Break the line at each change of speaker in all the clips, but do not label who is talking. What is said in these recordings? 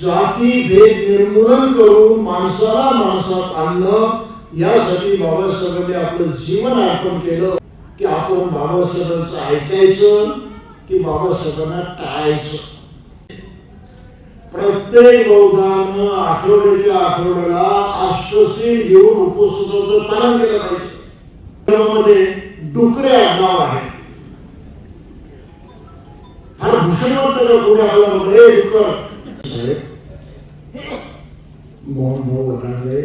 जातीभेद निर्मूलन करून माणसाला माणसात आणणं, यासाठी बाबासाहेबांनी आपलं जीवन अर्पण केलं की आपण बाबासाहेबांचं ऐकायचं की बाबासाहेबांना टाळायचं. प्रत्येक बौद्धानं आठवड्याच्या आठवड्याला अष्टसिद्धी घेऊन उपवासाचं पालन केलं पाहिजे. मध्ये डुकरे आडनाव आहे. फार भूषण वाटतं कोणी आपल्याला म्हणलं डुकर साहेब मोहन भाऊ वडाळे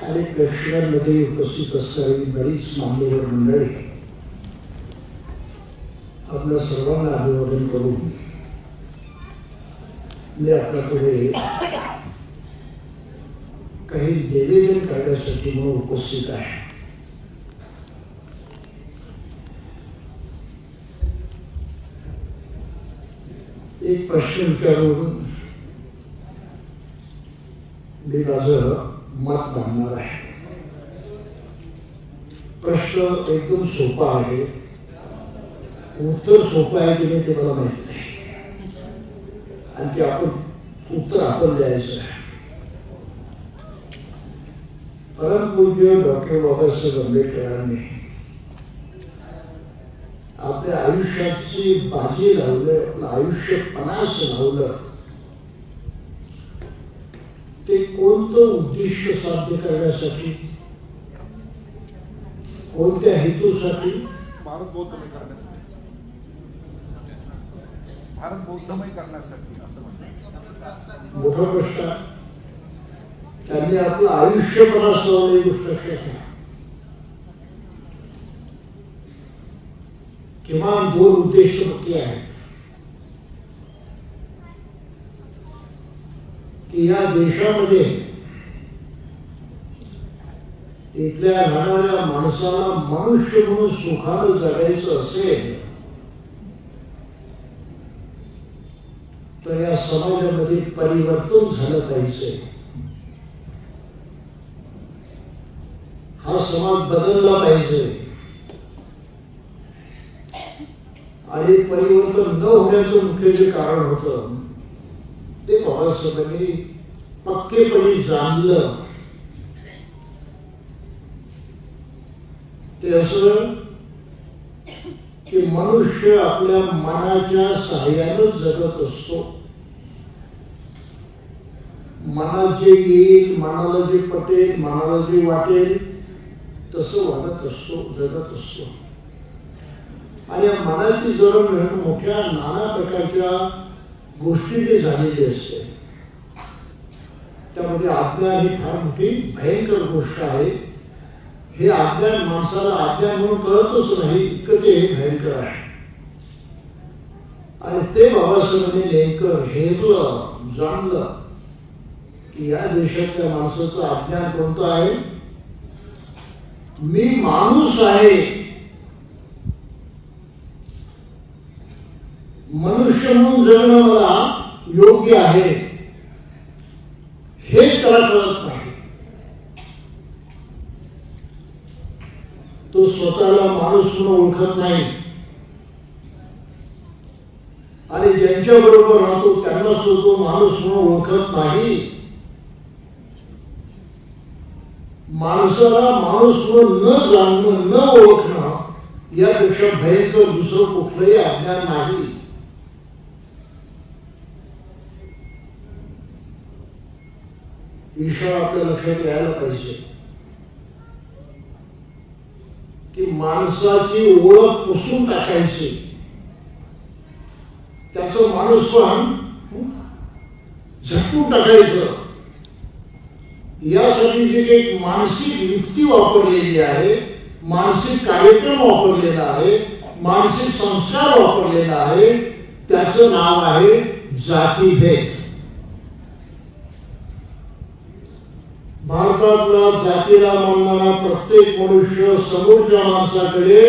आणि प्रेक्षकांमध्ये उपस्थित असणारी बरीच मान्यवर मंडळी, आपल्या सर्वांना अभिवादन करून मी आपल्याकडे काही निवेदन करण्यासाठी म्हणून उपस्थित आहे. एक प्रश्न विचारून मी माझं मत मांडणार आहे. प्रश्न एकदम सोपा आहे, उत्तर सोपं आहे की नाही ते मला माहित नाही, आणि ते उत्तर आपण द्यायचं आहे. परमपूज्य डॉक्टर बाबासाहेब आंबेडकरांनी आपल्या आयुष्याची बाजी लावलं, आपलं आयुष्य पणास लावलं. ते कोणतं उद्दिष्ट साध्य करण्यासाठी, कोणत्या हेतूसाठी?
भारत बौद्धमय करण्यासाठी, भारत बौद्धमय करण्यासाठी असं म्हणतात.
मोठा प्रश्न. त्यांनी आपलं आयुष्य पणास लावलं, ही गोष्ट लक्षात घ्या. किमान दोन उद्देश पक्के आहेत की या देशामध्ये इथल्या राहणाऱ्या माणसाला मनुष्य म्हणून सुखानं जगायचं असेल तर या समाजामध्ये परिवर्तन झालं पाहिजे. हा समाज बदलला पाहिजे. आणि परिवर्तन न होण्याचं मुख्य जे कारण होतं ते बाबासाहेबांनी पक्केपणे जाणलं. ते असं की मनुष्य आपल्या मनाच्या सहाय्यानं जगत असतो. मनात जे येईल, मनाला जे पटेल, मनाला जे वाटेल तसं वागत असतो, जगत असतो. आणि या मनाची जडणघडण मोठ्या नाना प्रकारच्या गोष्टींनी झालेली असते. त्यामध्ये अज्ञान ही फार मोठी भयंकर गोष्ट आहे. हे अज्ञान माणसाला अज्ञान म्हणून कळतच नाही, इतकं ते भयंकर आहे. आणि ते बाबासाहेबांनी नेमकं हेरलं, जाणलं की या देशातल्या माणसाचं अज्ञान कोणतं आहे. मी माणूस आहे, मनुष्य म्हणून जगणं मला योग्य आहे, हेच त्याला कळत नाही. तो स्वतःला माणूस म्हणून ओळखत नाही आणि ज्यांच्या बरोबर राहतो त्यांना सुद्धा तो माणूस म्हणून ओळखत नाही. माणसाला माणूस म्हणून न जाणणं, न ओळखणं यापेक्षा भयंकर दुसरं कुठलंही अज्ञान नाही. ईश्वर आपल्या लक्षात यायला पाहिजे की माणसाची ओळख पुसून टाकायची, त्याचं माणूसपण झटकून टाकायचं. यासाठी जे काही मानसिक युक्ती वापरलेली आहे, मानसिक कार्यक्रम वापरलेला आहे, मानसिक संस्कार वापरलेला आहे, त्याचं नाव आहे जातीभेद. भारतातला जातीला मानणारा प्रत्येक मनुष्य समोरच्या माणसाकडे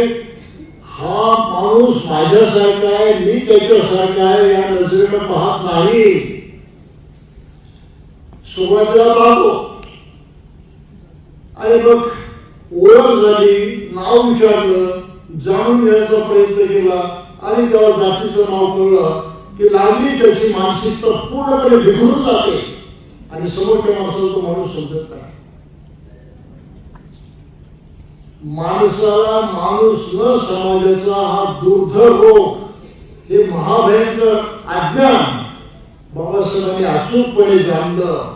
हा माणूस माझ्यासारखा आहे, मी त्याच्यासारखा आहे या नजरेनं पाहत नाही. सुरुवातीला पाहतो आणि मग ओळख झाली, नाव विचारलं, जाणून घेण्याचा प्रयत्न केला आणि तेव्हा जातीचं नाव कळलं की लागली त्याची मानसिकता पूर्णपणे बिघडून जाते आणि समोरच्या माणसाला तो माणूस समजत नाही. माणसाला माणूस न समजण्याचा हा दुर्धर रोग, हे महाभयंकर अज्ञान बाबासाहेबांनी अचूकपणे जाणलं.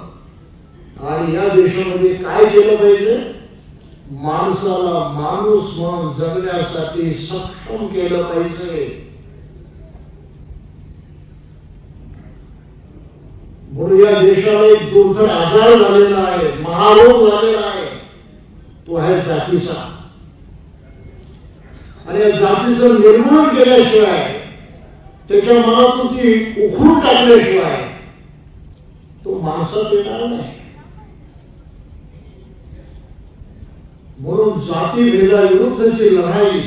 आणि या देशामध्ये काय केलं पाहिजे? माणसाला माणूस म्हणून जगण्यासाठी सक्षम केलं पाहिजे. म्हणून या देशाला एक दुर्धर आजार झालेला आहे, महारोग झालेला आहे, तो आहे जातीचा. आणि या जातीचं निर्मूलन केल्याशिवाय, त्याच्या मनातून ती उखडून टाकल्याशिवाय तो माणसात येणार नाही. म्हणून जातीभेदाविरुद्धची लढाई,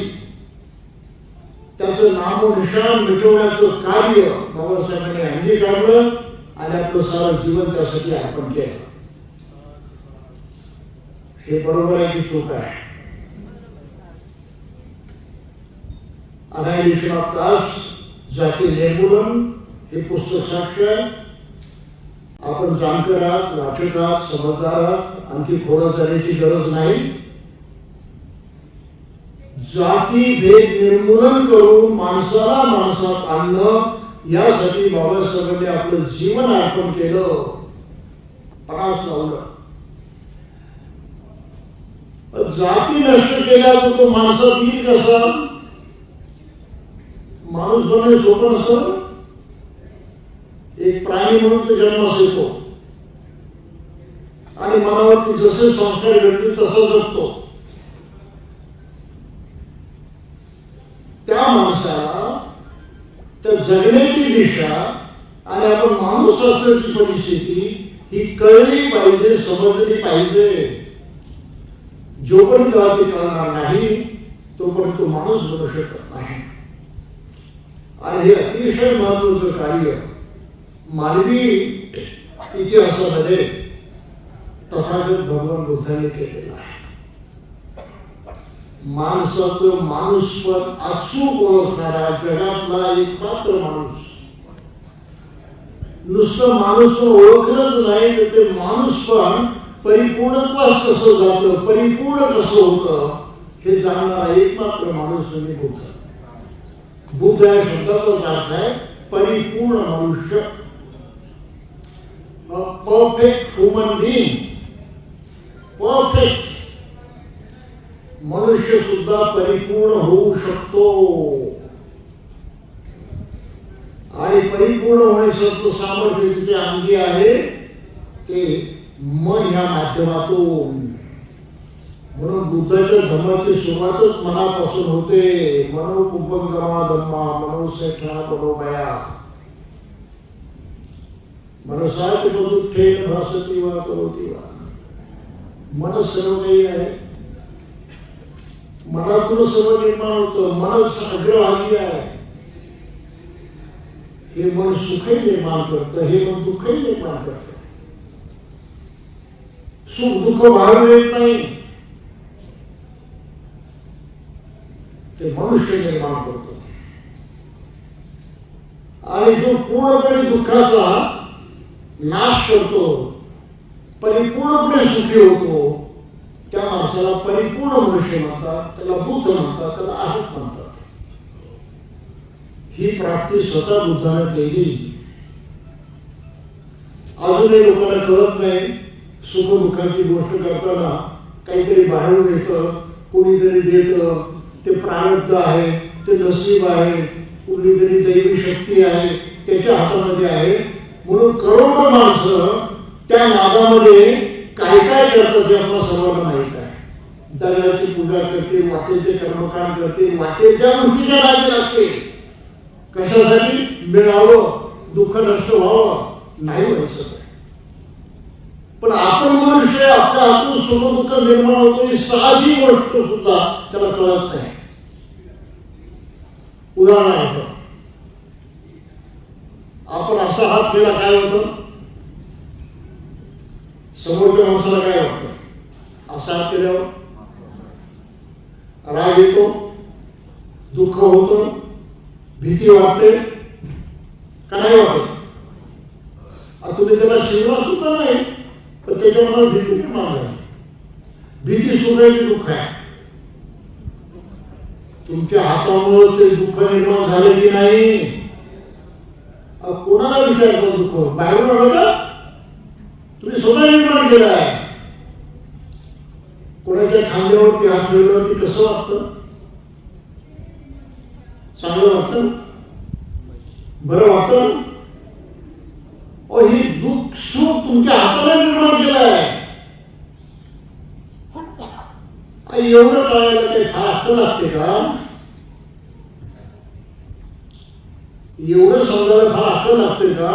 त्याचं नामोनिशाण मिटवण्याचं कार्य बाबासाहेबांनी अंगीकारलं आणि आपलं सारं जीवन त्यासाठी अर्पण केलं. हे बरोबर आहे की चूक आहे? अनायलेशन ऑफ कास्ट, जाती निर्मूलन, हे पुस्तक साक्ष आहे. आपण जाणकार आहात, वाचक आहात, समजदार आहात, आणखी खोडं जाण्याची गरज नाही. जाती भेद निर्मूलन करून माणसाला माणसात आणणं, यासाठी बाबासाहेबांनी आपलं जीवन अर्पण केलं, पणास लावलं. जाती नष्ट केल्या तर तो माणसात येईल कसा? माणूस बनणे सोपं नसतं. एक प्राणी म्हणून तो जन्मास येतो आणि मनावरती जसे संस्कार घडतील तसा जगतो. त्या माणसाला त्या जगण्याची दिशा आणि आपण माणूस असण्याची परिस्थिती ही कळली पाहिजे, समजली पाहिजे. जोपर्यंत ती कळणार नाही तोपर्यंत तो माणूस बनू शकत नाही. आणि हे अतिशय महत्वाचं कार्य मानवी इतिहासामध्ये तथागत भगवान बुद्धांनी केलेलं आहे. माणसाचं माणूसपण अचूक ओळखणारा जगातला एकमात्र माणूस. नुसतं माणूस ओळखलंच नाही तर ते माणूसपण परिपूर्णत्वास कसं जातं, परिपूर्ण कसं होतं, हे जाणणारा एकमात्र माणूस म्हणजे बुद्ध. बुद्ध या शब्दाचाच अर्थ आहे परिपूर्ण मनुष्य, परफेक्ट ह्युमन बीइंग. परफेक्ट मनुष्य सुद्धा परिपूर्ण होऊ शकतो. आणि परिपूर्ण होण्याचं सामर्थ्य तिथे अंगी आहे, ते मन ह्या माध्यमातून. म्हणून बुद्धाच्या धर्माची सुरुवातच मनापासून होते. मनोकुपंगमा धम्मा मनोसेठा मनोमया मनसा दुःखेन भासती वा करोती वा. मन सर्व काही आहे, मनातून सर्व निर्माण होतं. मनच अग्रभागी आहे. हे मन सुखही निर्माण करतं, हे मन दुःखही निर्माण करतं. सुख दुःख बाहेर येत नाही, ते मनुष्य निर्माण करतो. आणि जो पूर्णपणे दुःखाचा नाश करतो, परिपूर्णपणे सुखी होतो, त्या माणसाला परिपूर्ण मनुष्य म्हणतात, त्याला बुद्ध म्हणतात, त्याला आहुत म्हणतात. ही प्राप्ती स्वतः बुद्धाने केली. अजूनही लोकांना कळत नाही. सुख दुःखाची गोष्ट करताना काहीतरी बाहेरून येतं, कोणीतरी देतं, ते प्रारब्ध आहे, ते नसीब आहे, कुठली तरी दैवी शक्ती आहे, त्याच्या हातामध्ये आहे. म्हणून करोडो माणसं त्या नादामध्ये काय काय करतात हे आपल्या सर्वांना माहीत आहे. दर्याची पूजा करतील, वाटेल ते कर्मकांड करतील, वाटेल त्या गोष्टीच्या नादी लागतील. कशासाठी? मिळावं, दुःख नष्ट व्हावं, नाही व्हायचं. पण आपण मनुष्य आपल्या हातून सुख दुःख निर्माण होतो ही साधी गोष्ट सुद्धा त्याला कळत नाही. उदाहरणार्थ, आपण असा हात केला काय होतं? समोरच्या माणसाला काय वाटतं? असा हात केल्यावर राग येतो, दुःख होतं, भीती वाटते. का नाही वाटत? तुम्ही त्याला शिवला सुद्धा नाही, पण त्याच्या मनात भीती निर्माण झाली. भीती सुद्धा दुःख आहे. तुमच्या हातामुळे ते दुःख निर्माण झाले की नाही? कोणाला विचारतो दुःख? बाहेरून आलं का? तुम्ही स्वतः निर्माण केलं आहे. कोणाच्या खांद्यावरती हात ठेवल्यावरती कसं वाटतं? चांगलं वाटतं? बरं वाटतं? हे दुःख सुख तुमच्या हाताला निर्माण केलं आहे. एवढं कळायला काही फार अक्कल लागते का? एवढं समजायला फार अक्कल लागते का?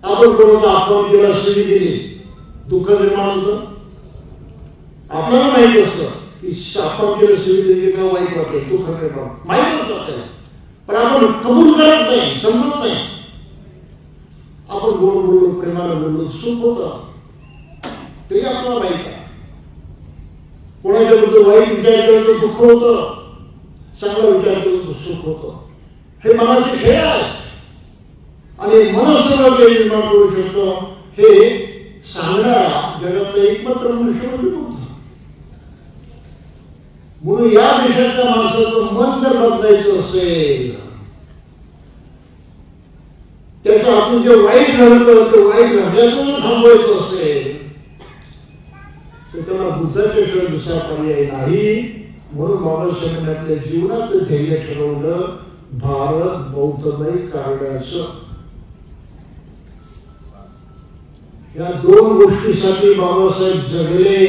आपण कोणाचा अपमान केला, शिवी दिली, दुःख निर्माण होतं. आपल्याला माहित असतं की अपमान केलं, शिवी दिली का वाईट वाटेल, दुःख निर्माण माहित होतं आपल्याला, पण आपण कबूल करत नाही, समजत नाही. आपण गोड बोललो, प्रेमाला बोललो, सुख होतं ते आपल्याला माहित आहे. कोणाच्या बद्दल वाईट विचार केला तर दुःख होतं, चांगला विचार केला तर सुख होतं. हे मनाचे खेळ आहेत. आणि मन सगळं काही निर्माण करू शकतं हे सांगणारा जगातला एकमात्र मनुष्य म्हणजे बुद्ध. म्हणून या देशाच्या माणसाचं मन जर बदलायचं असेल, त्याच्या हातून जे वाईट घडतं ते वाईट घडण्याचं थांबवायचं असेल तर त्याला बुद्धाच्या दुसरा पर्याय नाही. म्हणून बाबासाहेबांनी आपल्या जीवनाचं ध्येय ठरवलं भारत बौद्धमय करण्याचं. या दोन गोष्टीसाठी बाबासाहेब जगले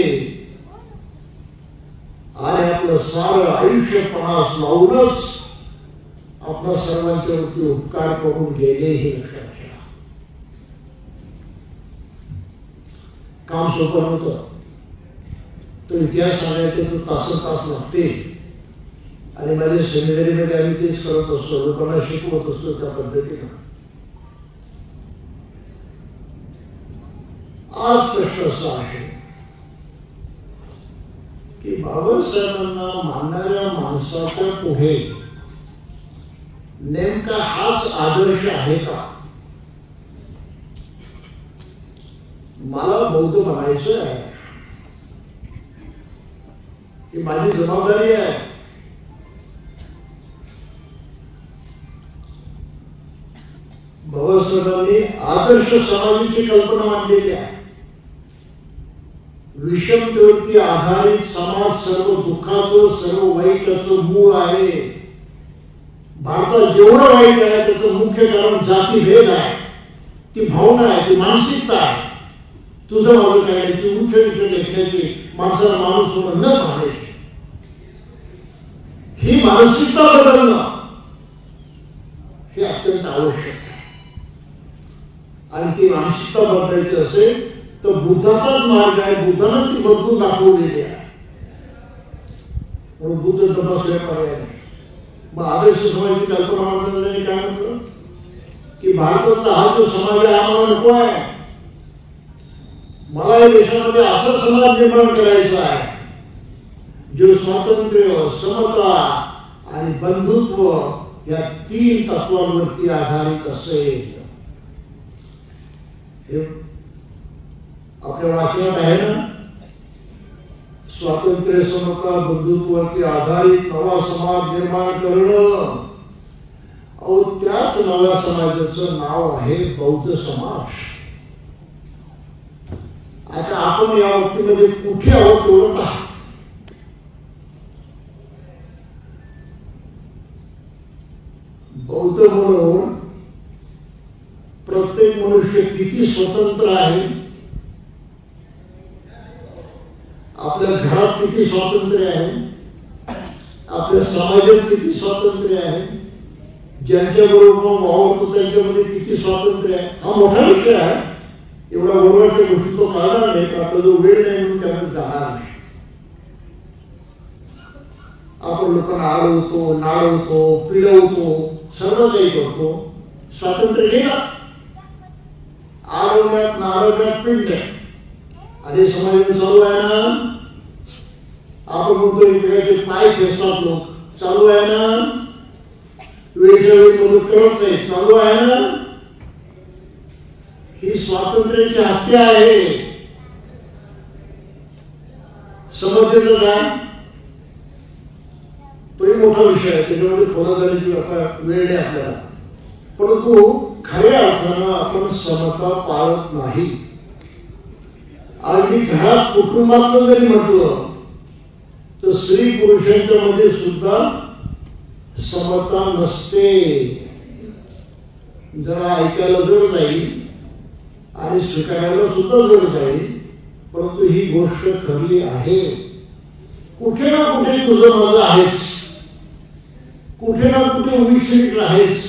आणि आपलं सारं आयुष्य पणास लावूनच आपल्या सर्वांच्या वरती उपकार करून गेले. हे लक्षात घ्या. काम सोपं नव्हतं. तर इतिहास सांगायचं तर तासन लागते. आणि माझ्या सेमिनारीमध्ये आम्ही तेच करत असतो, लोकांना शिकवत असतो त्या पद्धतीनं. आज प्रश्न असा आहे की बाबासाहेबांना मानणाऱ्या माणसाच्या पुढे नेमका हाच आदर्श आहे का? मला बौद्ध बनायचं आहे, ही माझी जबाबदारी आहे. बाबासाहेबांनी आदर्श समाजाची कल्पना मांडलेली आहे. विषमतेवरती आधारित समाज सर्व दुःखाचं, सर्व वाईटाचं मूळ आहे. भारतात जेवढं वाईट आहे त्याचं मुख्य कारण जातीभेद आहे, ती भावना आहे, ती मानसिकता आहे. तुझं माझं करायची, उंच नीच लेखण्याची, माणसाला माणूस म्हणून न पाहायची, ही मानसिकता बदलणं हे अत्यंत आवश्यक आहे. आणि ती मानसिकता बदलायची असेल तर बुद्धाचाच मार्ग आहे. बुद्धानं ती बदलून दाखवलेली आहे. म्हणून बुद्ध तपासल्या पर्याय नाही. मग आदर्श समाजाची कल्पना मांडण्याने काय म्हटलं की भारतातला हा जो समाज आहे आम्हाला नको आहे. मला या देशामध्ये असा समाज निर्माण करायचा आहे जो स्वातंत्र्य, समता आणि बंधुत्व या तीन तत्वांवरती आधारित असेल. हे आपल्या वाचनात आहे ना, स्वातंत्र्य, समता, बंधुत्वावरती आधारित नवा समाज निर्माण करणं. अहो, त्याच नव्या समाजाचं नाव आहे बौद्ध समाज. आता आपण या बाबतीमध्ये कुठे आहोत तेवढं पहा. बौद्ध म्हणून प्रत्येक मनुष्य किती स्वतंत्र आहे, आपल्या घरात किती स्वातंत्र्य आहे, आपल्या समाजात किती स्वातंत्र्य आहे, ज्यांच्या बरोबर वावरतो त्यांच्यामध्ये किती स्वातंत्र्य आहे, हा मोठा विषय आहे. एवढा वरवरच्या गोष्टी तो कळणार नाही, आपला जो वेळ नाही म्हणून त्यामध्ये जाणार नाही. आपण लोकांना आळवतो, नाळवतो, पिळवतो, सर्व काही करतो. स्वातंत्र्य गेला. आळवण्यात, नाळवण्यात, पिळण्यात आणि समाजाने चालू आहे ना. आपण म्हणतो एकमेकांचे पाय खेचतात लोक, चालू आहे ना. वेळच्या वेळी मदत करत नाही, चालू आहे ना. ही स्वातंत्र्याची हत्या आहे. समर्थेचं काय, तोही मोठा विषय आहे, त्याच्यामध्ये थोडा झाल्याची आता वेळ नाही आपल्याला. परंतु खऱ्या अर्थानं आपण समता पाळत नाही. अगदी घरात कुटुंबातलं जरी म्हटलं तर स्त्री पुरुषांच्या मध्ये सुद्धा समता नसते. जरा ऐकायला जड जाईल आणि स्वीकारायला सुद्धा जड जाईल, परंतु ही गोष्ट खरी आहे. कुठे ना कुठे तुझं माझं आहेच, कुठे ना कुठे उच्च आहेच,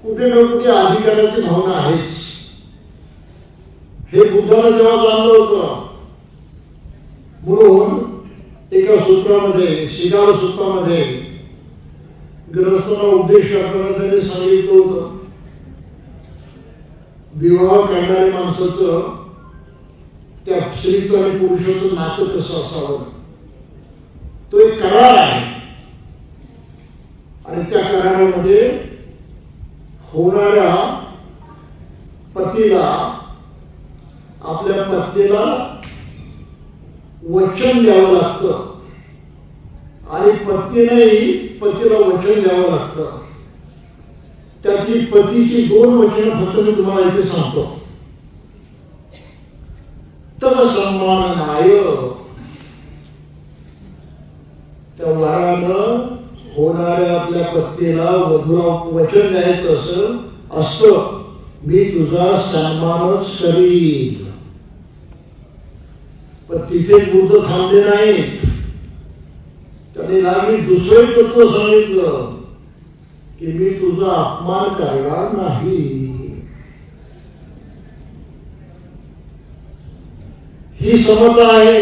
कुठे ना कुठे अधिकाराची भावना आहेच. हे बुद्धाला जेव्हा जाणलं होतं, म्हणून एका सूत्रामध्ये, शिगाव सूत्रामध्ये ग्रहस्थांना उपदेश करताना त्यांनी सांगितलं होतं, विवाह करणाऱ्या माणसाचं त्या स्त्रीचं आणि पुरुषाचं नातं कसं असावं. तो एक करार आहे आणि त्या करारामध्ये होणाऱ्या पतीला आपल्या पत्नीला वचन द्यावं लागतं आणि पत्नीनेही पतीला वचन द्यावं लागतं. त्यातली पतीची 2 वचनं फक्त मी तुम्हाला इथे सांगतो. तव सन्मानाय, त्या वरानं होणाऱ्या आपल्या पत्नीला वधूला वचन द्यायचं असतं, मी तुझा सन्मानच करीन. पण तिथे बुद्ध थांबले नाहीत. त्याने लागली दुसरे तत्व सांगितलं की मी तुझा अपमान करणार नाही. ही समता आहे.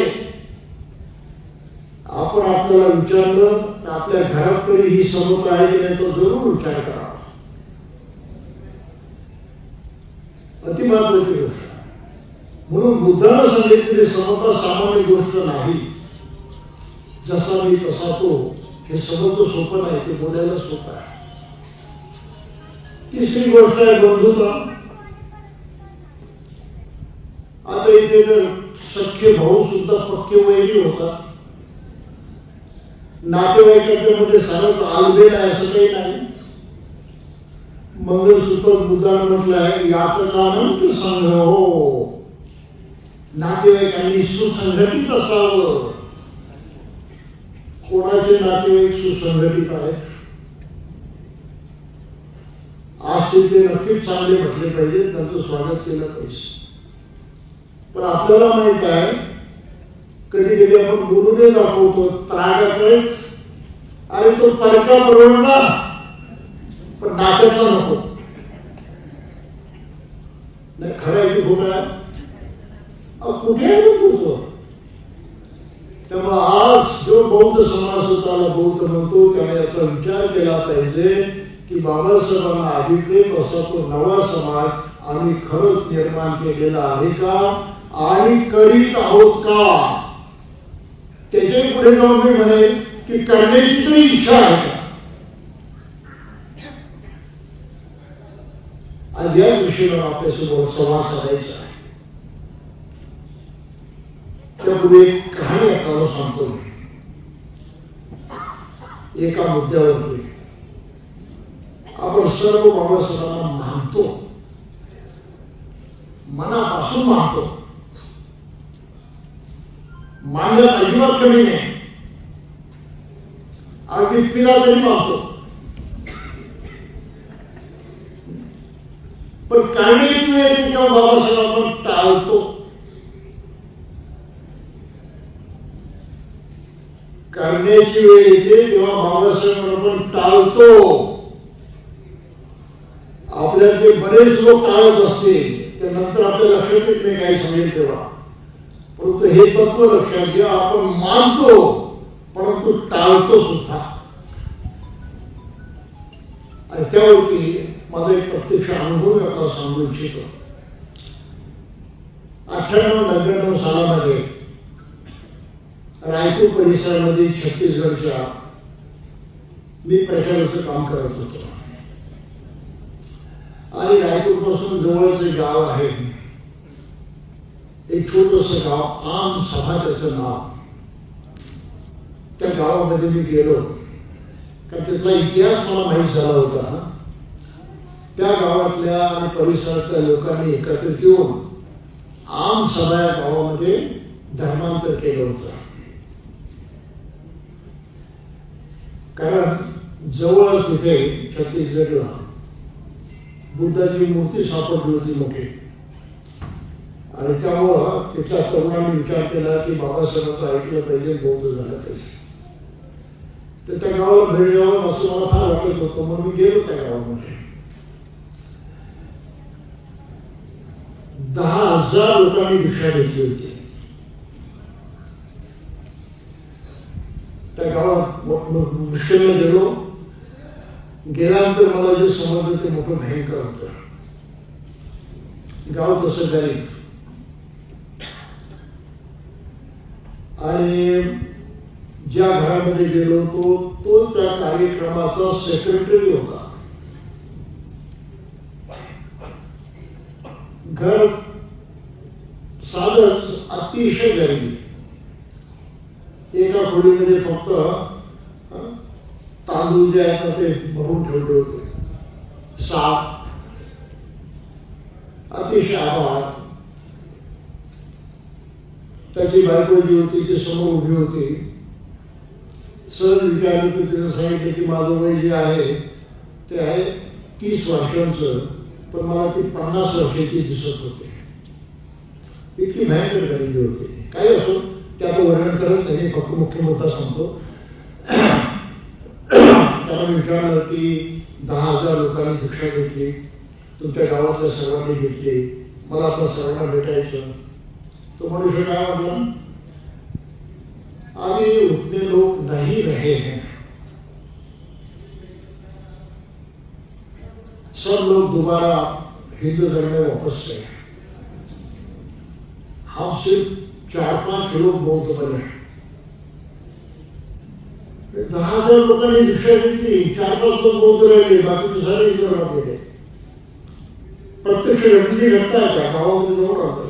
आपण आपल्याला विचारलं तर आपल्या घरात तरी ही समता आहे की नाही तो जरूर विचार करा. अति महत्वाची गोष्ट. म्हणून बुद्धानं सांगितलेली समता सामान्य गोष्ट नाही. जसा मी तसा तो, हे समजणं सोपं नाही, ते बोलायला सोपं आहे. तिसरी गोष्ट आहे बंधुता. आता इथे जर सख्खे भाऊ सुद्धा पक्के वैरी होतात. नातेवाईकांच्या मध्ये सारंच आलबेल आहे असं काही नाही. मंगळसूत्र बुद्धानं म्हटलं आहे यातनानंत संघ हो. नातेवाईकांनी सुसंघटित असावं. कोणाचे नातेवाईक सुसंघटित आहेत? आज ते नक्कीच चांगले म्हटले पाहिजे, त्यांचं स्वागत केलं पाहिजे. पण आपल्याला माहित आहे कधी कधी आपण गुरुने दाखवतो त्रागाकडे, आणि तो परका परवडला पण नात्यातला नको. नाही खरं आहे की खोटं आहे? कुठे होतो. त्यामुळे आज जो बौद्ध समाज स्वतःला बौद्ध म्हणतो त्याने याचा विचार केला पाहिजे की बाबासाहेबांना अभिप्रेत असा तो नवा समाज आम्ही खरंच निर्माण केलेला आहे का आणि करीत आहोत का. त्याच्या पुढे जाऊन मी म्हणेल की करण्याची तरी इच्छा आहे का. आज या विषयावर आपल्यासोबत संवाद साधायचा आहे. त्यापूर्वी एक कहाणी आपल्याला सांगतो. एका मुद्द्यावरती आपण सर्व बाबासाहेबांना मानतो, मनापासून मानतो. मानण्यात अजिबात कमी नाही. अगदी पिला तरी मानतो. पण करण्याची वेळ तेव्हा बाबासाहेब आपण टाळतो. करण्याची वेळ येते तेव्हा बाबासाहेब आपण टाळतो. आपल्यातले बरेच लोक टाळत असते, त्यानंतर आपल्या लक्षात येत नाही काय सांगेल तेव्हा. परंतु हे तत्व लक्षात घ्या, आपण मानतो परंतु टाळतो सुद्धा. आणि त्यावरती माझा एक प्रत्यक्ष अनुभव आपल्याला सांगू इच्छितो. 98-99 सालामध्ये रायपूर परिसरामध्ये छत्तीसगडच्या मी प्रचाराचं काम करत होतो आणि रायपूर पासून जवळच एक गाव आहे, एक छोटस गाव, आम सभा त्याचं नाव. त्या गावामध्ये मी गेलो कारण तिथला इतिहास मला माहीत झाला होता. त्या गावातल्या आणि परिसरातल्या लोकांनी एकत्रित येऊन आम सभा या गावामध्ये धर्मांतर केलं होतं. कारण जवळच तिथे छत्तीसगडला बुद्धाची मूर्ती सापडली होती मोठी आणि त्यामुळं तिथल्या तरुणांनी विचार केला की बाबासाहेबांचं ऐकलं पाहिजे, बौद्ध झालं पाहिजे. तर त्या गावाला भेट द्यावं असं मला फार वाटत होतं, म्हणून मी गेलो त्या गावामध्ये. 10,000 लोकांनी दीक्षा घेतली होती. त्या गावात मुश्किलला गेलो. गेल्यानंतर मला जे समजलं ते मोठं भयंकर होतं. गाव तसं गरीब आणि ज्या घरामध्ये गेलो तो त्या कार्यक्रमाचा सेक्रेटरी होता. घर साधंच, अतिशय गरिबी. एका खोलीमध्ये फक्त तांदूळ जे आहेत ते भरून ठेवले होते, साप, अतिशय आभार. त्याची बायको जी होती ती समोर उभी होती. सहज विचारलं तर तिने सांगितलं की माझं वय जे आहे ते आहे 30 वर्षांचं, पण मला ती 50 वर्षाची दिसत होते. इतकी भयंकर गरिबी होती. काही असो, त्याचं वर्णन करत नाही, फक्त मुख्य मुद्दा सांगतो. त्याला विचारलं की 10,000 लोकांनी दीक्षा घेतली, तुमच्या गावातल्या सर्वांनी घेतली, मला आता सर्वांना भेटायचं. तो मनुष्य काय म्हटला, अभी उतने लोग नहीं रहे हैं, सब लोग दोबारा हिंदू धर्म में वापस गए, हम सिर्फ 4-5 लोग बौद्ध बने. 10,000 लोकांनी दीक्षा घेतली, 4-5 लोक बौद्ध राहिले, बाकीचे सारे हिंदू धर्मात गेले. प्रत्यक्ष घडलेली घटना आहे त्या गावामध्ये जवळ आलं.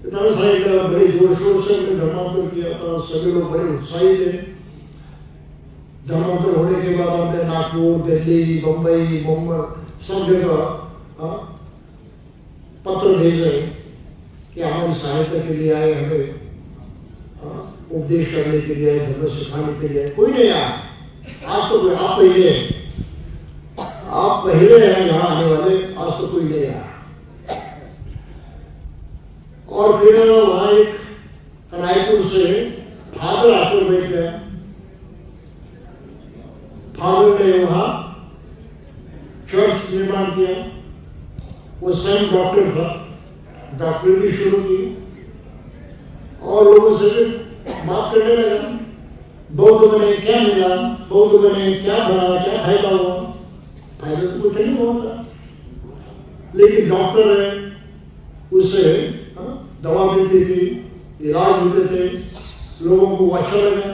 त्याला सांगितलं बड़े जोर शोर से हमने धर्मांतर किया था, सभी लोग बड़े उत्साहित थे. धर्मांतर होने के बाद हमने नागपुर, दिल्ली, बम्बई, मुंबई सब जगह पत्र भेजे कि हमारी सहायता के लिए आए, हमें उपदेश करने के लिए आए, धर्म सिखाने के लिए. कोई नहीं आया. आज तो आप पहले हैं यहाँ आने वाले, आज तो कोई नहीं आया. और फिर वहां एक रायपुर से फादर आकर बैठ गया. फादर ने वहां चर्च निर्माण किया. वो स्वयं डॉक्टर था, डॉक्टरी शुरू की और लोगों से बात करने लगा. बौद्ध बने क्या मिला, बौद्ध बने क्या बना, क्या फायदा हुआ. फायदा तो कुछ नहीं होता, लेकिन डॉक्टर है, उसे दवा मिलती थी, इलाज होते थे, लोगों को अच्छा लगा.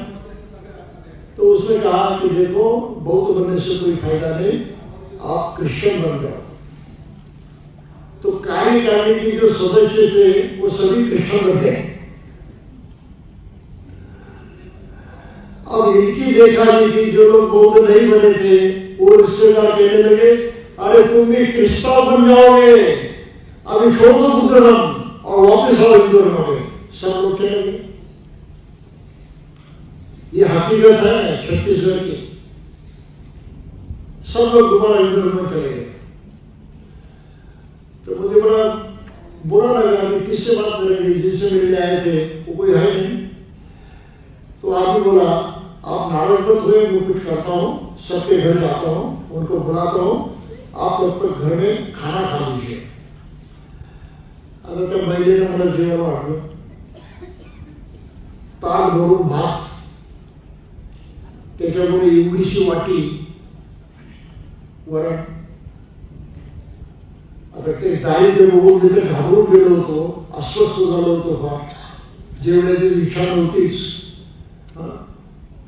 तो उसने कहा कि देखो बौद्ध बनने से कोई फायदा नहीं, आप क्रिश्चियन बन जाओ. तो कार्यकारिणी के जो सदस्य थे वो सभी क्रिश्चियन बन गए. अब इनकी देखा कि जो लोग बौद्ध नहीं बने थे वो रिश्तेदार कहने लगे, अरे तुम भी क्रिस्ताव बन जाओगे, अभी छोड़ दो बुद्ध धर्म और वापस आओ हिंदू धर्म में. सब लोग चले गए. ये हकीकत है छत्तीसगढ़ की. सब लोग दोबारा हिंदू धर्म में चले गए. तो मुझे बड़ा बुरा लगा कि किससे बात करेंगे, जिनसे मिलने आए थे वो कोई है नहीं. तो आदमी बोला, आप नाराज मत हुए, मैं कुछ करता हूँ, सबके घर जाता हूँ, उनको बुलाता हूँ, आप तब तक घर में खाना खा लीजिए. आता त्या महिलेने मला जेवण वाढलं. ताक भरून भात, त्याच्यामुळे एवढीशी वाटी वरण. आता ते दारिद्र्य बघून तिथे घाबरून गेलो होतो, अस्वस्थ झालो होतो. जेवण्याची इच्छा नव्हतीच.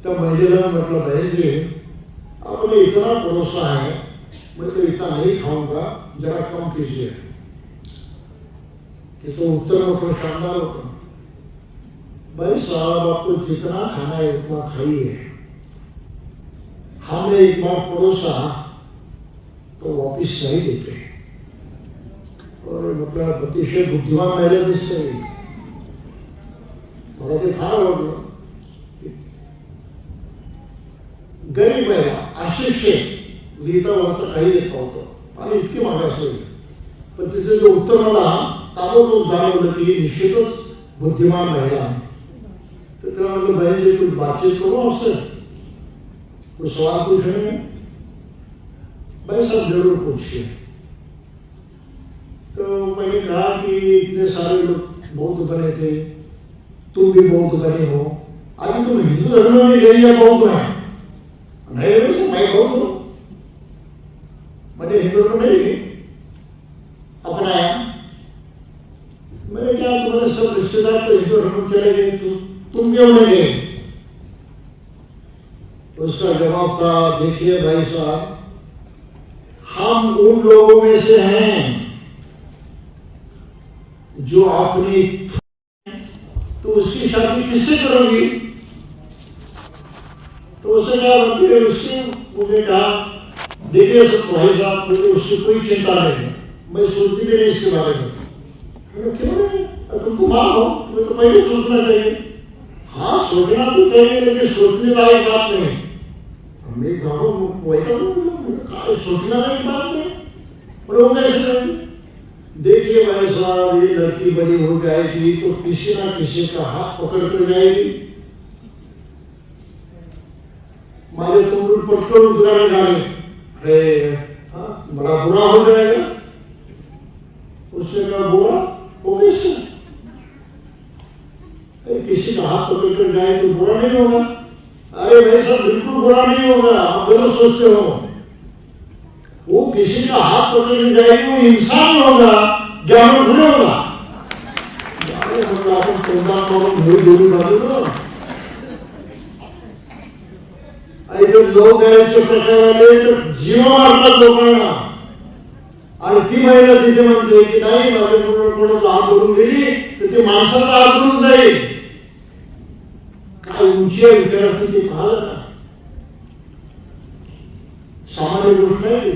त्या महिलेला म्हटलं बहन जी आपने इतना भरोसा है, मैं तो इतना नहीं खाऊंगा, जरा कम कीजिए। तो उत्तर में थोड़ा शानदार होता, भाई साहब आपको जितना खाना है उतना खाइए, हमने एक बार परोसा तो वापिस नहीं देते। और मतलब अतिशय बुद्धिमान महिला दिसते मला ते फार आवडलं। गरीब महिला अशिक्षित लिहिता वाचता काही येत नव्हतं आणि इतकी मागास होईल, पण तिचे जे उत्तर मला ताबडतोब जाणवलं की निश्चितच बुद्धिमान महिला आहे। तो तेरा मतलब बहन जी कुछ बातचीत करो आपसे, कुछ सवाल पूछेंगे? भाई साहब जरूर पूछिए। तो मैंने कहा कि इतने सारे लोग बौद्ध बने थे, तुम भी बौद्ध बने हो, अभी तुम हिंदू धर्म में गई या बौद्ध में? नहीं वैसे मैं बौद्ध हूं, मैंने हिंदू धर्म नहीं अपनाया। मैंने कहा तुम्हारे सब रिश्तेदार तो हिंदू धर्म में चले गए, तुम क्यों नहीं गए? उसका जवाब था, देखिए भाई साहब, हम उन लोगों में से हैं जो अपनी, तो उसकी शादी किससे करोगी? तो उसे क्या बनती है, उससे मुझे कहा देखिए भाई साहब, मुझे उसकी कोई चिंता नहीं है, मैं सोचती भी नहीं इसके बारे में। क्यों नहीं? तुम तो मां हो, तुम्हें तो पहले सोचना चाहिए। हाँ सोचना तो चाहिए, लेकिन सोचने लायक बात नहीं। हमने सोचना लायक बात नहीं, पर वो कैसे नहीं? देखिए भाई साहब, ये लड़की बड़ी हो जाएगी तो किसी ना किसी का हाथ पकड़ कर जाएगी, मारे तुम लोग पटकर उतारे डाले, बड़ा बुरा हो जाएगा। उससे कहा बुरा वो कैसे? किसी का हाथ पकड़ कर जाए तो बुरा नहीं होगा? अरे भाई साहब बिल्कुल बुरा नहीं होगा, आप गलत सोचते हो। वो किसी का हाथ पकड़ के जाएगी, वो इंसान होगा, जानवर थोड़ा होगा। लोक प्रकाराने जीव मारतात लोकांना, आणि ती महिला तिथे म्हणते की नाही माझ्या कोणाचा हात धरून गेली तर ती माणसाचा हात धरून जाईल। काय उंची आहे विचाराची ती पाहिलं का? सामान्य गोष्ट नाही।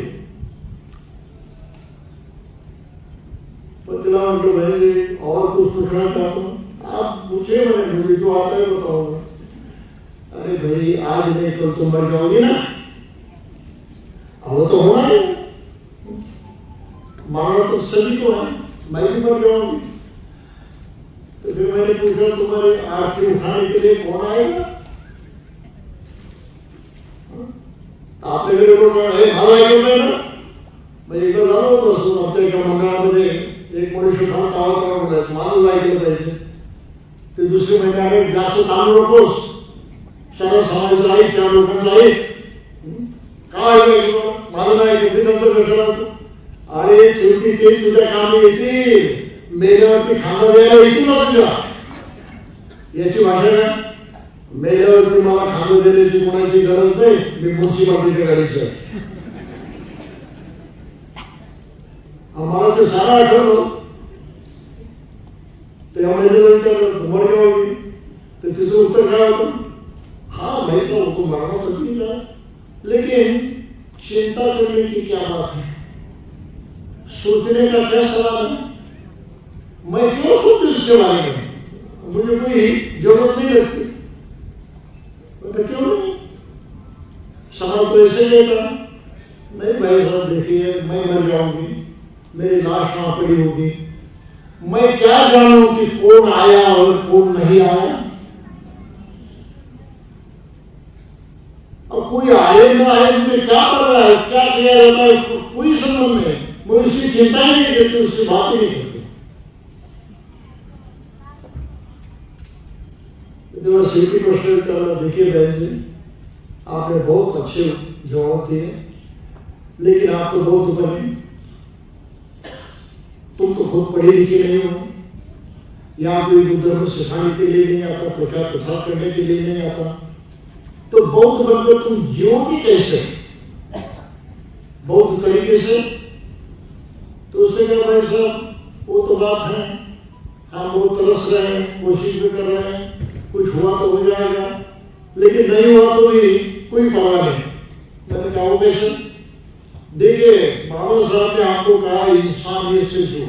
पण तिला म्हटलं भाई और कुछ पूछना चाहता हूँ? आप पूछे, मैंने मुझे जो आता है बताऊंगा। अरे भाई आज नहीं कल तो मर जाओगी ना, अब तो होना है, मांगना तो सभी को है, मैं भी मर जाऊंगी। तो फिर मैंने पूछा तुम्हारी आरती उठाने के लिए कौन आएगा? आपने मेरे को भाला ऐकलं ना, मैं एकदा झालो होतो असं आमच्या एका मंडळामध्ये एक मनुष्य फार तावा करायचं, मला ऐकलं पाहिजे। ते दुसरे महिन्याने जास्त तांदू नकोस, सारा समाजाचं ऐक, त्या लोकांचं ऐक, काय ऐकलं माझं नाही ऐकलं, ते नंतर कशाला होतं? अरे शेवटी ते तुझ्या कामी येतील, मेल्यावरती खांदा द्यायला येतील ना तुझ्या। याची भाषा काय? मेल्यावरती मला खांदा देण्याची कोणाची गरज नाही, मी मुन्सिपालिटीच्या गाडीचं आहे। आम्हाला ते सारा आठवलं। त्या महिलेला विचारलं मर जाओगी, तर तिचं उत्तर काय होतं? हाँ मैं तो वो मरना तो नहीं रहा, लेकिन चिंता करने की क्या बात है, सोचने का क्या सवाल है? मैं क्यों सोचूं इसके बारे में, मुझे कोई जरूरत नहीं लगती। तो क्यों नहीं? सवाल तो ऐसे ही था, नहीं भाई साहब देखिए मैं मर जाऊंगी, मेरी लाश वहां पड़ी होगी, मैं क्या जानूं कि कौन आया और कौन नहीं आया? अब कोई आए ना आए मुझे क्या कर रहा है, क्या किया जाता है, कोई संबंध नहीं। मैं उसकी चिंता ही नहीं करती, उससे बात ही नहीं करती। सीधी प्रश्न विचारा, देखिए बहन जी आपने बहुत अच्छे जवाब दिए, लेकिन आप तो बहुत बने, तुम तो खुद पढ़े लिखे नहीं हो, यहाँ कोई धर्म सिखाने के लिए नहीं आता, प्रचार प्रसार करने के लिए नहीं आता, तो बौद्ध मतलब तुम जियोगे कैसे, बौद्ध तरीके से? तो उससे क्या भाई साहब, वो तो बात है, हम वो तरस रहे हैं, कोशिश भी कर रहे हैं, कुछ हुआ तो हो जाएगा, लेकिन नहीं हुआ तो भी कोई परवाह नहीं। मैंने कहा वो कैसे? देखिए बाबा साहब ने आपको कहा इंसानियत से जो,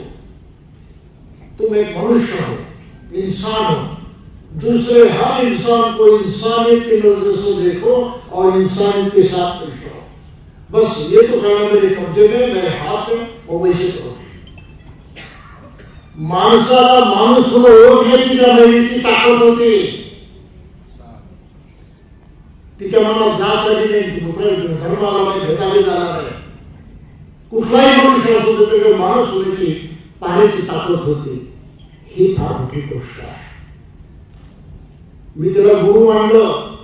तुम एक मनुष्य हो, इंसान हो, दूसरे हर इंसान को इंसानियत की नजर से देखो और इंसानियत के साथ पेश करो। बस ये तो कहना मेरे कब्जे में, मेरे हाथ में, वो वैसे करो। माणसाला माणूस म्हणून ओळखण्याची ज्या मेहनतीची ताकद होती, तिच्या मनात जात आली नाही, धर्माला नाही, भेदाभेद झाला नाही, कुठलाही मनुष्य असू त्याच्याकडे माणूस होण्याची पाहण्याची ताकद होती, ही फार मोठी गोष्ट आहे. मी त्याला गुरु मानलं,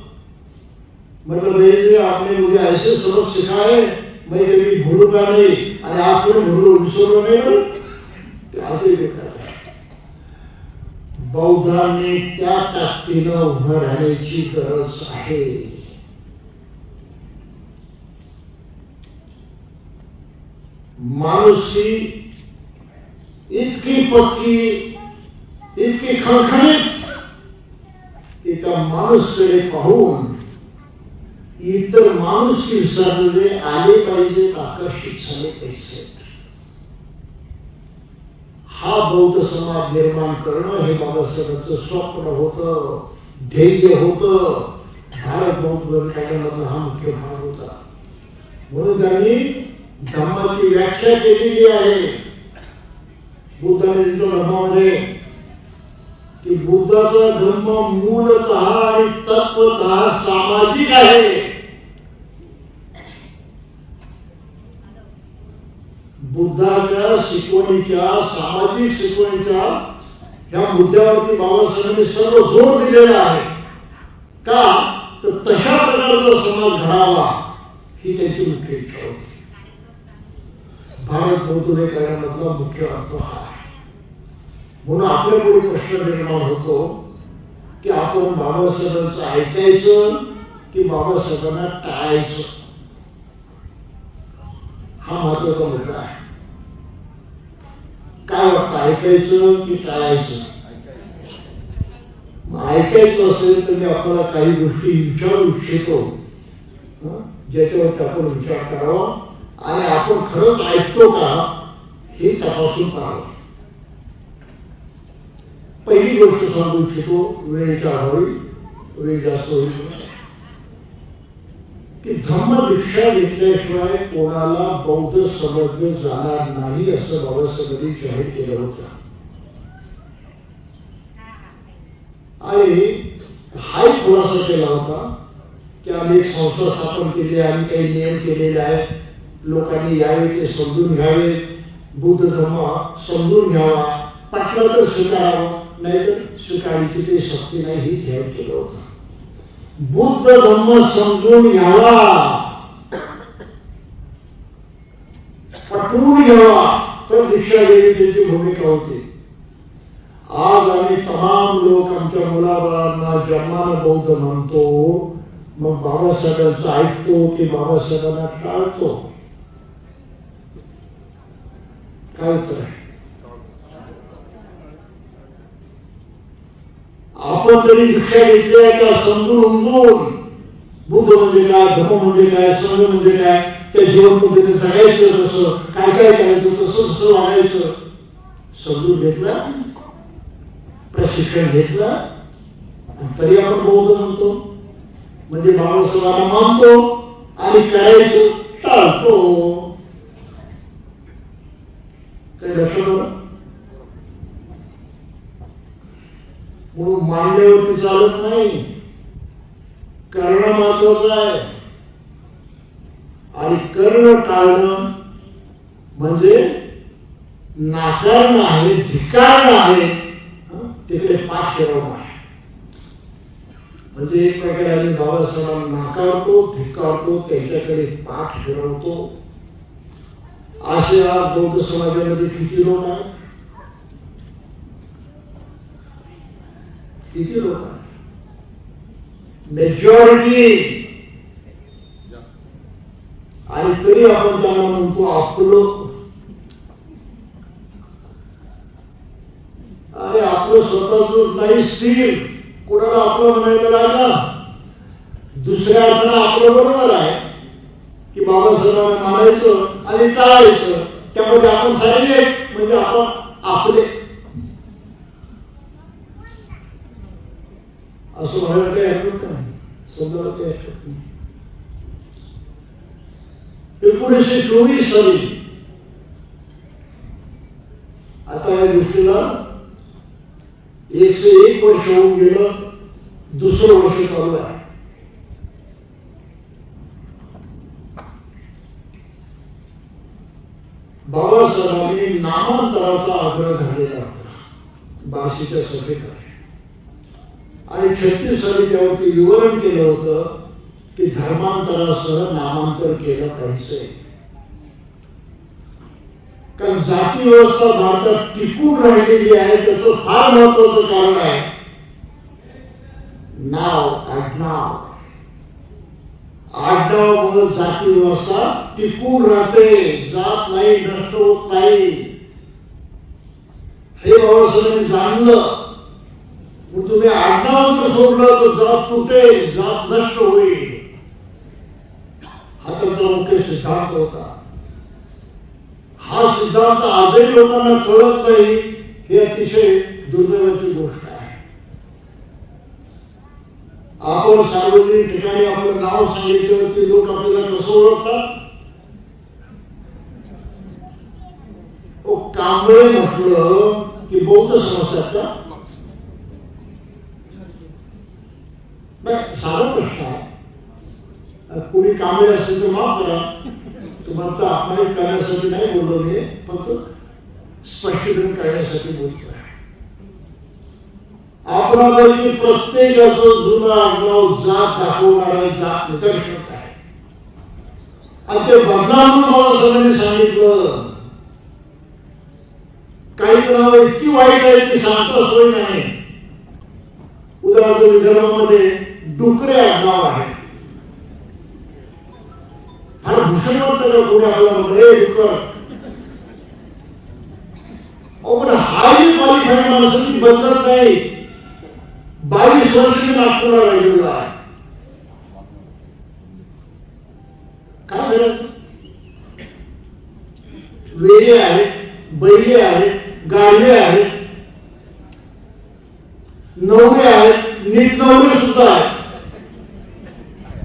मतलब भैया जी आपने मुझे ऐसे सबक सिखाए मैं कभी भूलूंगा नहीं, आणि आज पण विसरलो नाही ना. ते आजही भेटतात. बौद्धांनी त्या ताकदीनं उभं राहण्याची गरज आहे. माणुसकी इतकी पक्की, इतकी खणखणीत की त्या माणूसकडे पाहून इतर माणूस की विसरलेले आले पाहिजे, आकर्षित झाले पाहिजे. हा बौद्ध समाज निर्माण करणं हे बाबासाहेबांचं स्वप्न होतं, ध्येय होतं. भारत बौद्ध काढण्यामधला हा मुख्य भाग होता. म्हणून त्यांनी धम्माची व्याख्या केलेली आहे बुद्धाने तिथं धर्मामध्ये, की बुद्धाचा धर्म मूलतः आणि तत्वतः सामाजिक आहे. बुद्धाच्या शिकवणीच्या, सामाजिक शिकवणीच्या ह्या मुद्द्यावरती बाबासाहेबांनी सर्व जोर दिलेला आहे. का तर तशा प्रकारचा समाज घडावा ही त्यांची मुख्य इच्छा होती. भारत बौद्ध करण्यामधला मुख्य अर्थ हा आहे. म्हणून आपल्या पुढे प्रश्न निर्माण होतो की आपण बाबासाहेबांचं ऐकायचं की बाबासाहेबांना टाळायचं, हा महत्वाचा मुद्दा आहे. काय वाटतं, ऐकायचं की टाळायचं? ऐकायचं असेल तर मी आपल्याला काही गोष्टी विचारू इच्छितो, ज्याच्यावरती आपण विचार करावा आणि आपण खरंच ऐकतो का हे तपासून पाहावं. पहिली गोष्ट सांगू इच्छितो, वेळेच्या अभावी, वेळ जास्त होईल, की धम्मदीक्षा घेतल्याशिवाय कोणाला बौद्ध समजलं जाणार नाही असं बाबासाहेबांनी जाहीर केलं होतं. आणि हाही खुलासा केला होता की आम्ही एक संस्था स्थापन केली, आम्ही काही नियम केलेले आहेत, लोकांनी यावे ते समजून घ्यावे, बुद्ध धर्म समजून घ्यावा, पटलं तर स्वीकारावं, नाही तर स्वीकारण्याची काही शक्ती नाही, ही जाहीर केलं होतं. बुद्ध धर्म समजून घ्यावा, पटवून घ्यावा, तर दीक्षा घेणे त्यांची भूमिका होती. आज आम्ही तमाम लोक आमच्या मुलाबाळांना जन्मानं बौद्ध म्हणतो, मग बाबासाहेबांचं ऐकतो की बाबासाहेबांना टाळतो? काय उत्तर आहे? आपण तरी दीक्षा घेतली आहे का समजून उमजून बुद्ध म्हणजे काय, धर्म म्हणजे काय, संघ म्हणजे काय, त्या जीवन पद्धतीने जगायचं कसं, काय काय करायचं, कसं कसं वागायचं समजून घेतलं, प्रशिक्षण घेतलं, तरी आपण बौद्ध म्हणतो. म्हणजे बाबासाहेबांना मानतो आणि करायचं टाळतो. काही लक्षात आलं? म्हणून मानल्यावरती चालत नाही, करणं महत्वाचं आहे. आणि करणं टाळणं म्हणजे नाकारणं आहे, धिक्कारणं आहे, तिकडे पाठ फिरवणं आहे. म्हणजे एक प्रकारे आम्ही बाबासाहेबांना नाकारतो, धिक्कारतो, त्यांच्याकडे पाठ फिरवतो. असे आज बौद्ध समाजामध्ये किती लोक आहेत, किती लोक आहेत. मेजॉरिटी, आणि तरी आपण त्यांना म्हणतो आपलं. अरे आपलं स्वतःच नाही स्थिर, कोणाला आपलं म्हणायला लागला. दुसऱ्या अर्थानं आपलं बरोबर आहे की बाबासाहेबांना मानायचं आणि टाळायचं, त्यामध्ये आपण सारे म्हणजे आपण आपले असं म्हणायला काही हरकत नाही, समजायला काही हरकत नाही. 1924 साली आता या गोष्टीला 101 वर्ष होऊन गेलं, दुसरं वर्ष चालू आहे. बाबासाहेबांनी नामांतराचा आग्रह धरलेला होता बार्शीच्या सभेत, आणि 36 साली त्यावरती विवरण केलं होतं की धर्मांतरासह नामांतर केलं पाहिजे. कारण जाती व्यवस्था भारतात टिकून राहिलेली आहे, त्याचं फार महत्वाचं कारण आहे नाव, आडनाव. आडनावामुळे जाती व्यवस्था टिकून राहते, जात नाही, नष्ट होत नाही. हे बाबासाहेबांनी जाणलं. तुम्ही आडनाव जर सोडलं तर जात तुटेल, जात नष्ट होईल. हा त्यांचा मुख्य सिद्धांत होता. हा सिद्धांत आजही लोकांना कळत नाही, हे अतिशय दुर्दैवाची गोष्ट आहे. आपण सार्वजनिक ठिकाणी आपलं नाव सांगितल्यावरती लोक आपल्याला कसं ओळखतात. कांबळे म्हटलं की बौद्ध समजतात का? नाही, साधा प्रश्न आहे. कुणी कांबळे असेल तर माफ करा, तुम्हाला अपमानित करण्यासाठी नाही बोललो मी, फक्त स्पष्टीकरण करण्यासाठी बोलतोय. आपणापैकी प्रत्येकाचं जुनं आडनाव जात दाखवणारा जात निदर्शक आहे, आणि ते बदनाम बाबासाहेबांनी सांगितलं. काही नाव इतकी वाईट आहे की सांगता सोय नाही. उदाहरणार्थ विदर्भामध्ये डुकरे आडनाव आहे. फार भूषण वाटतं का कोणी आपल्याला म्हणलं डुकर. पण हाही क्वालिफाईड माणसाची बदलत नाही. 22 वर्ष मी नागपूरला राहिलेलो आहे. काय झालं? वेळे आहेत, बैले आहेत, गाढवे आहेत, नवरे आहेत, नीट नवरे सुद्धा आहेत.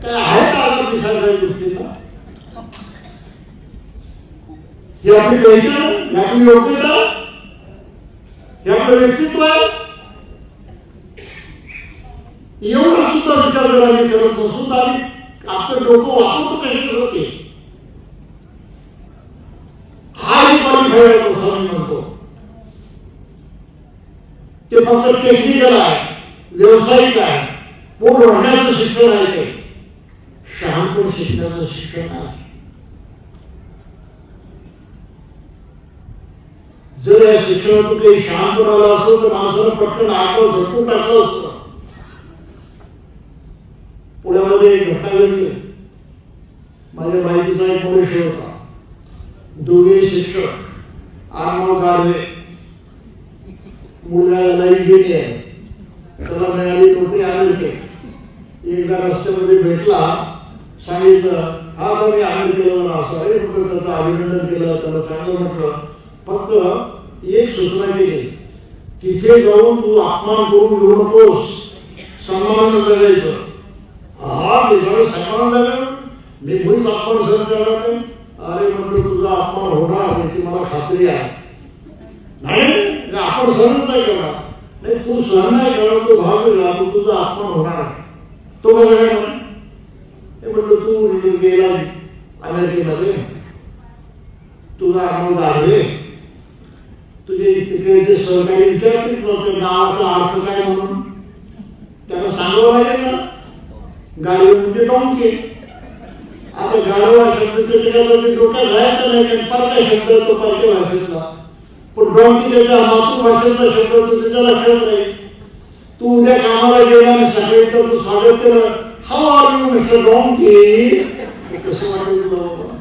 काय आहे का आता पिसाळ्या गोष्टीला? ही आपली पहिचान, ही आपली योग्यता, हे आपलं व्यक्तित्व आहे. एवढं सुद्धा विचार जर आम्ही करत नसून आम्ही आपलं डोकं वापरतो कशात होते. हाही क्वालिफाईड असं मी म्हणतो. ते फक्त टेक्निकल आहे, व्यावसायिक आहे, पोट भरण्याचं शिक्षण आहे, ते शहाणपण शिकण्याचं शिक्षण आहे. जर या शिक्षणातून काही शहाणपण आला असेल तर माणसाला पटकन आठवण झटकून टाकलं असतं. पुण्यामध्ये एक घटना घडली. माझ्या माहितीचा एक मनुष्य होता, दोघे शिक्षक, आडनाव गाढवे, मुलाला इंजिनियर, त्याला मिळाली नोकरी अमेरिकेत. एकदा रस्त्यामध्ये भेटला, सांगितलं हा तर मी अमेरिकेला असं आहे. त्याचं अभिनंदन केलं, त्याला चांगलं म्हटलं. फक्त एक सूचना केली, तिथे जाऊन तू अपमान करून घेऊ नकोस, सन्मानानं जगायचं. हा बिचारा सन्मान झाला, मी मुळीच अपमान सहन करणार नाही. अरे म्हटलं तुझा अपमान होणार याची मला खात्री आहे. नाही आपण सहनच नाही करणार. नाही तू सहन नाही करणार, तो भाग वेगळा, तू तुझा अपमान होणार. तो बघा काय म्हटलं, तू गेला अमेरिकेमध्ये, तुझा अनुभव आहे, तुझे तिकडे सहकारी विचारतील त्या नावाचा अर्थ काय म्हणून त्याला सांगावं लागेल ना. गाडी म्हणजे डोंकी. आता गाढवा शब्द त्याच्या डोक्यात राहायचं नाही, कारण परक्या शब्द तो परक्या भाषेतला, पण डोंकी त्याच्या मातृभाषेतला शब्द तो त्याच्या लक्षात राहील. तू उद्या कामाला गेला आणि सकाळी तर तू स्वागत केलं, how are you mister donkey, कसं वाटेल तुला बाबा?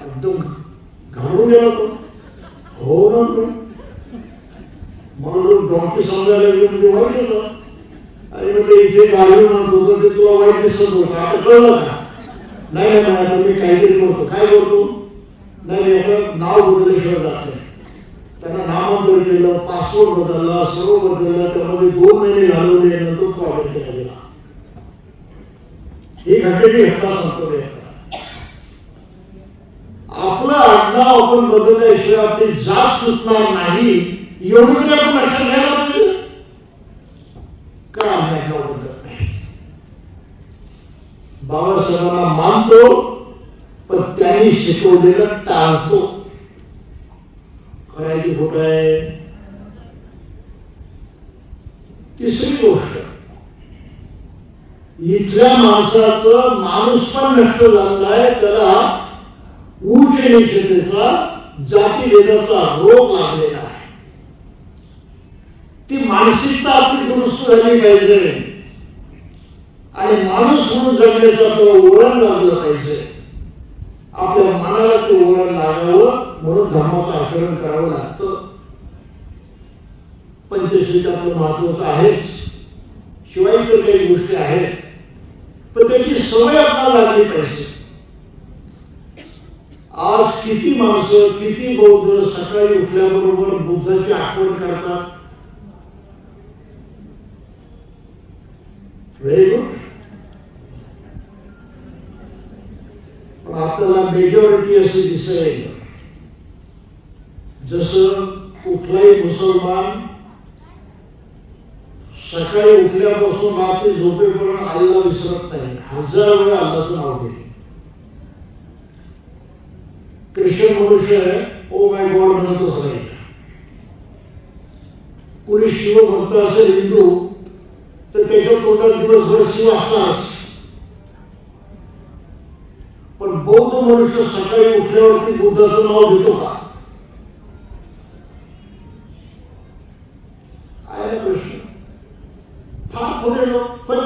एकदम घाबरून गेला तो. हो ना, म्हणून डॉंकी समजायला गेलो म्हणजे वाईट होतं. आणि म्हणजे इथे गाडी म्हणत होतं ते तुला वाईट दिसत होतं, आता कळलं का? नाही आता मी काहीतरी करतो. काय करतो? नाही आता नाव बदलल्याशिवाय जात नाही. त्यांना नामांतर केलं, पासपोर्ट बदलला, सर्व बदललं, त्यामध्ये 2 महिने घालवले, नंतर तो ऑर्डर केला गेला. ही घटनेची घटना सांगतो. आपलं आडनाव आपण बदलल्याशिवाय आपली जात सुटणार नाही, एवढं तरी आपण लक्षात घ्यायला पाहिजे. का आम्ही आडनाव बदलत नाही? बाबासाहेबांना मानतो, पण त्यांनी शिकवलेलं टाळतो. करायची खोट आहे. तिसरी गोष्ट, इथल्या माणसाचं माणूस पण नष्ट झालेला आहे. त्याला उच्च निश्चितेचा, जातीभेदाचा रोग लागलेला आहे. ती मानसिकता आपली दुरुस्त झाली पाहिजे आणि माणूस म्हणून जगण्याचं आपल्याला वळण लागलं पाहिजे. आपल्या मनाला ते वळण लागावं म्हणून धर्माचं आचरण करावं लागतं. पंचशील आपलं महत्वाचं आहेच, शिवाय तर काही गोष्टी आहेत, पण त्याची सवय आपल्याला लागली पाहिजे. आज किती माणसं, किती बौद्ध सकाळी उठल्याबरोबर बुद्धाची आठवण करतात. Very good. पण आपल्याला मेजॉरिटी असे दिसेल, जसं कुठलाही मुसलमान सकाळी उठल्यापासून रात्री झोपेपर्यंत आईला विसरत नाही, 1000 वेळा अल्लाचं नाव घेते. ख्रिश्चन मनुष्य ओ माय गॉड म्हणतच राहील. कुणी शिव भक्त असेल हिंदू, तर त्याच्या तोंडात दिवसभर शिव असणारच. पण बौद्ध मनुष्य सकाळी उठल्यावरती बुद्धाचं नाव घेतो का? आहे प्रश्न. फार थोडे लोक. पण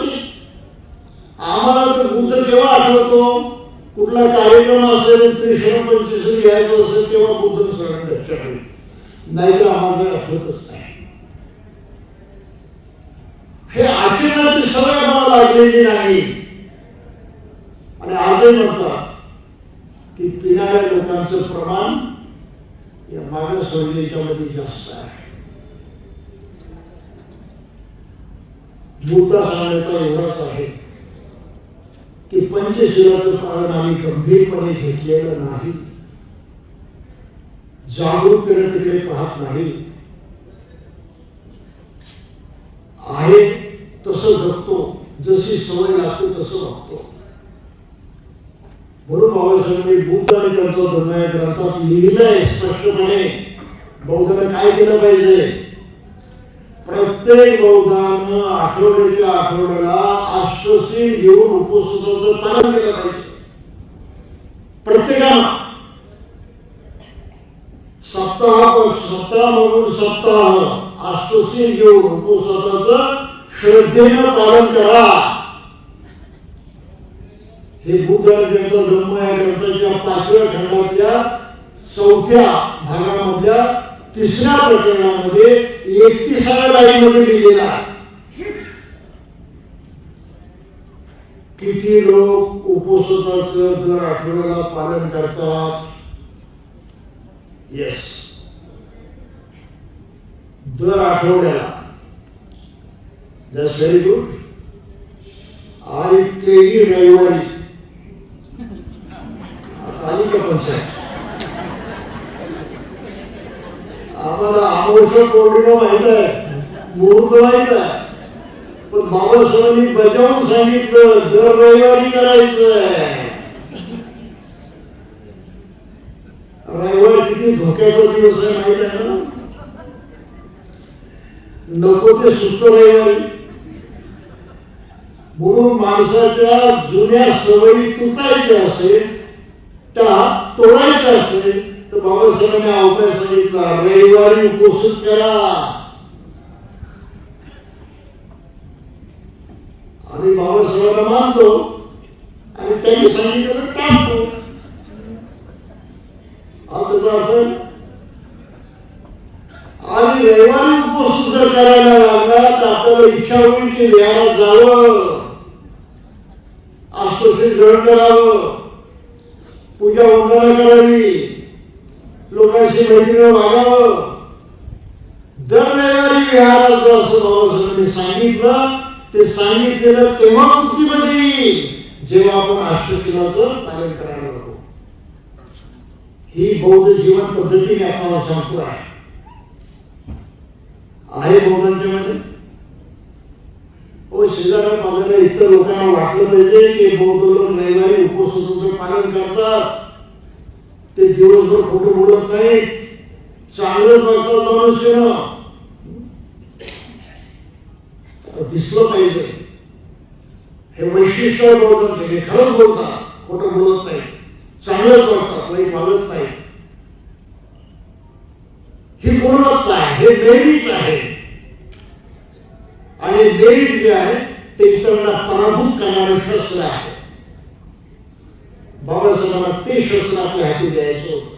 आम्हाला तर बुद्ध केव्हा आठवतो? कुठला कार्यक्रम असेल, श्रीशरण पंचशील घ्यायचं असेल तेव्हा बुद्ध सगळ्यांना लक्षात येईल, नाही तर आम्हाला आठवतच नाही. हे आचरणाची सवय आम्हाला लागलेली नाही. आणि आजही म्हणतात की पिणाऱ्या लोकांचं प्रमाण या मागासवर्गीयांच्या मध्ये जास्त आहे. मुद्दा सांगण्याचा एवढाच आहे की पंचशिलाचं पालन आम्ही गंभीरपणे घेतलेलं नाही, जागरूकतेने तिकडे पाहत नाही. आहे तसं जगतो, जशी सवय लागते तसं वागतो. म्हणून बाबासाहेबांनी बुद्ध आणि त्यांचा धर्म या ग्रंथात लिहिलंय स्पष्टपणे बौद्धाने काय केलं पाहिजे. प्रत्येक बौद्धानं आठवड्याच्या आठवड्याला अष्टशील घेऊन उपवासाचं पालन केलं पाहिजे. प्रत्येकानं सप्ताह म्हणून सप्ताह अष्टशील घेऊन उपवासाचं श्रद्धेनं पालन करा. हे बुद्ध आणि त्यांचा धर्म या ग्रंथाच्या 5व्या खंडातल्या 4थ्या भागामधल्या 3ऱ्या प्रकरणामध्ये 31व्या लाईनमध्ये लिहिलेला आहे. किती लोक उपवासाचं दर आठवड्याला पालन करतात? येस, दर आठवड्याला. That's very good. आणि तेही रविवारी आली का पंचायत? आम्हाला अमावस्या पौर्णिमा माहित आहे, मुहूर्त माहित आहे, पण बाबासाहेबांनी बजावून सांगितलं दर रविवारी करायचं. रविवार किती धोक्याचा दिवस आहे माहित आहे ना? नको ते सुस्त रविवारी. म्हणून माणसाच्या जुन्या सवयी तुटायच्या असेल, त्या तोडायच्या असेल तर तर बाबासाहेबांनी हा उपाय सांगितला, रविवारी उपवास करा. आम्ही बाबासाहेबांना मानतो आणि त्यांनी सांगितलं टाकतो. त्याचा अर्थ आणि रविवारी उपवास जर करायला लागला तर आपल्याला इच्छा होईल की देवाला जावं, आस्वासित ग्रहण करावं, पूजा वंदना करावी, लोकांशी मैत्रीनं वागावं. दर रविवारी विहारात जावं असं बाबासाहेबांनी सांगितलं. ते सांगितलेलं तेव्हा कृतीमध्ये येईल जेव्हा आपण अष्टशिलाचं पालन करायला लागतो. ही बौद्ध जीवन पद्धतीने आपल्याला सांगतो आहे बौद्धांच्या मध्ये. शेजाऱ्या पाजाऱ्या इतर लोकांना वाटलं पाहिजे की बौद्ध लोक रविवारी उपवासाचं पालन करतात, ते दिवसभर खोटं बोलत नाहीत, चांगलं करतात मनुष्यानं, दिसलं पाहिजे. हे वैशिष्ट्य आहे बौद्धांचे. हे खरंच बोलतात, खोटं बोलत नाही, चांगलं करतात, वाईट वागत नाही. ही गुणवत्ता आहे, हे मेरिट आहे. आणि मेरिट जे आहे ते इतरांना पराभूत करणारं शस्त्र आहे. बाबासाहेबांना ते शस्त्र आपल्या हाती द्यायचं होतं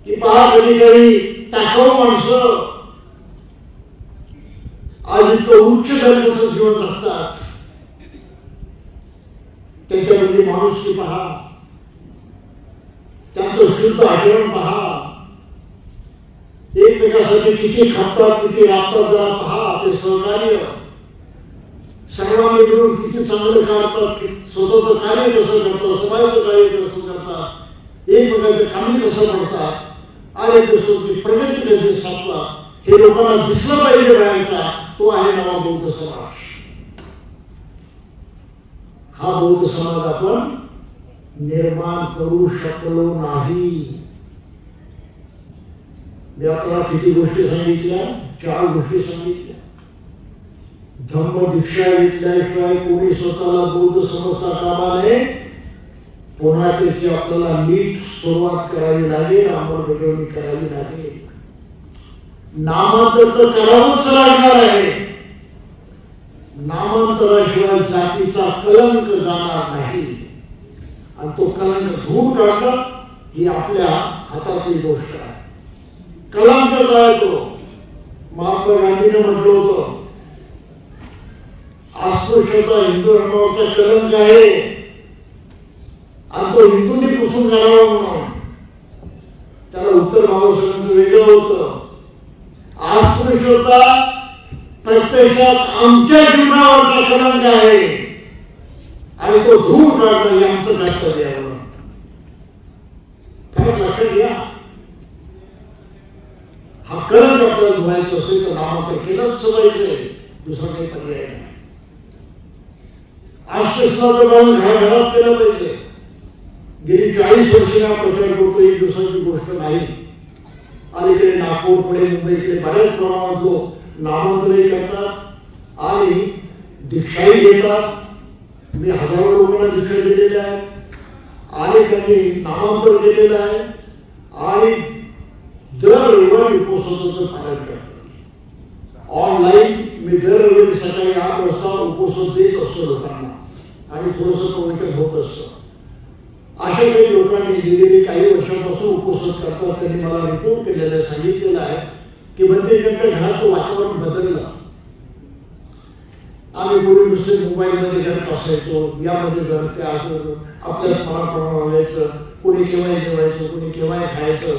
की पहा, कधी कधी टाकाऊ माणसं आज इतकं उच्च दर्जाचं जीवन जगतात. त्यांच्यामध्ये माणुसकी पहा, त्यांचं शुद्ध आचरण पहा, एकमेकासाठी किती खपतात, किती राबतात जरा पहा. ते सहकार्य सर्वांनी मिळून किती चांगलं करतात, स्वतःचं कार्य कसं करतात, समाजाचं कार्य कसं करतात, एकमेकाच्या कामी कसं करतात आणि कसं प्रगती कशी साधतात, हे लोकांना दिसलं पाहिजे. बाहेरचा तो आहे नवा बौद्ध समाज. हा बौद्ध समाज आपण निर्माण करू शकलो नाही. मी आपल्याला किती गोष्टी सांगितल्या? 4 गोष्टी सांगितल्या. धम्म दीक्षा घेतल्याशिवाय कोणी स्वतःला बौद्ध समजता कामा नये. पुन्हा त्याची आपल्याला नीट सुरुवात करावी लागेल, अंमलबजावणी करावी लागेल. नामांतर तर करावंच लागणार आहे. नामांतराशिवाय जातीचा कलंक जाणार नाही आणि तो कलंक धुवून काढणं ही आपल्या हातातली गोष्ट आहे. कलंक काय तो? महात्मा गांधीने म्हटलं होतं, अस्पृश्यता हिंदू धर्मावरचा कलंक आहे आणि तो हिंदूंनी पुसून काढावा म्हणून. त्याला उत्तर बाबासाहेबांचं वेगळं होतं. अस्पृश्यता प्रत्यक्षात आमच्या जीवनावरचा कलंक आहे आणि तो धुवून काढणं हे आमचं कर्तव्य आहे. फरक लक्षात घ्या. हा कलंक आपल्याला धुवायचा असेल तर नामांतर केलंच पाहिजे, दुसरा काही पर्याय नाही. अष्टशिलाचं पालन घराघरात केलं पाहिजे. गेली 40 वर्षी हा प्रचार करतो, एक दिवसाची गोष्ट नाही. अलीकडे नागपूर, पुणे, मुंबईकडे बऱ्याच प्रमाणात लोक नामांतरही करतात आणि दीक्षाही घेतात. मी हजारो लोकांना दीक्षा दिलेल्या आहे, अनेकांनी नामांतर केलेलं आहे आणि दर रविवारी उपवासाचं पालन करतात. ऑनलाईन मी दर रविवारी सकाळी 8 वाजता उपवास देत असतो लोकांना आणि थोडंसं पवित्र होत असतं. अशा काही लोकांनी गेलेली काही वर्षांपासून उपवास करतात. त्यांनी मला रिपोर्ट केलेला सांगितलेलं आहे की बंदेच्या घराचं वातावरण बदललं. आम्ही पूर्वी नुसते मोबाईलमध्ये घरात असायचो, यामध्ये घर त्या आपल्या मनाप्रमाणे वागायचं, कोणी केव्हाही जेवायचं, कोणी केव्हाही खायचं.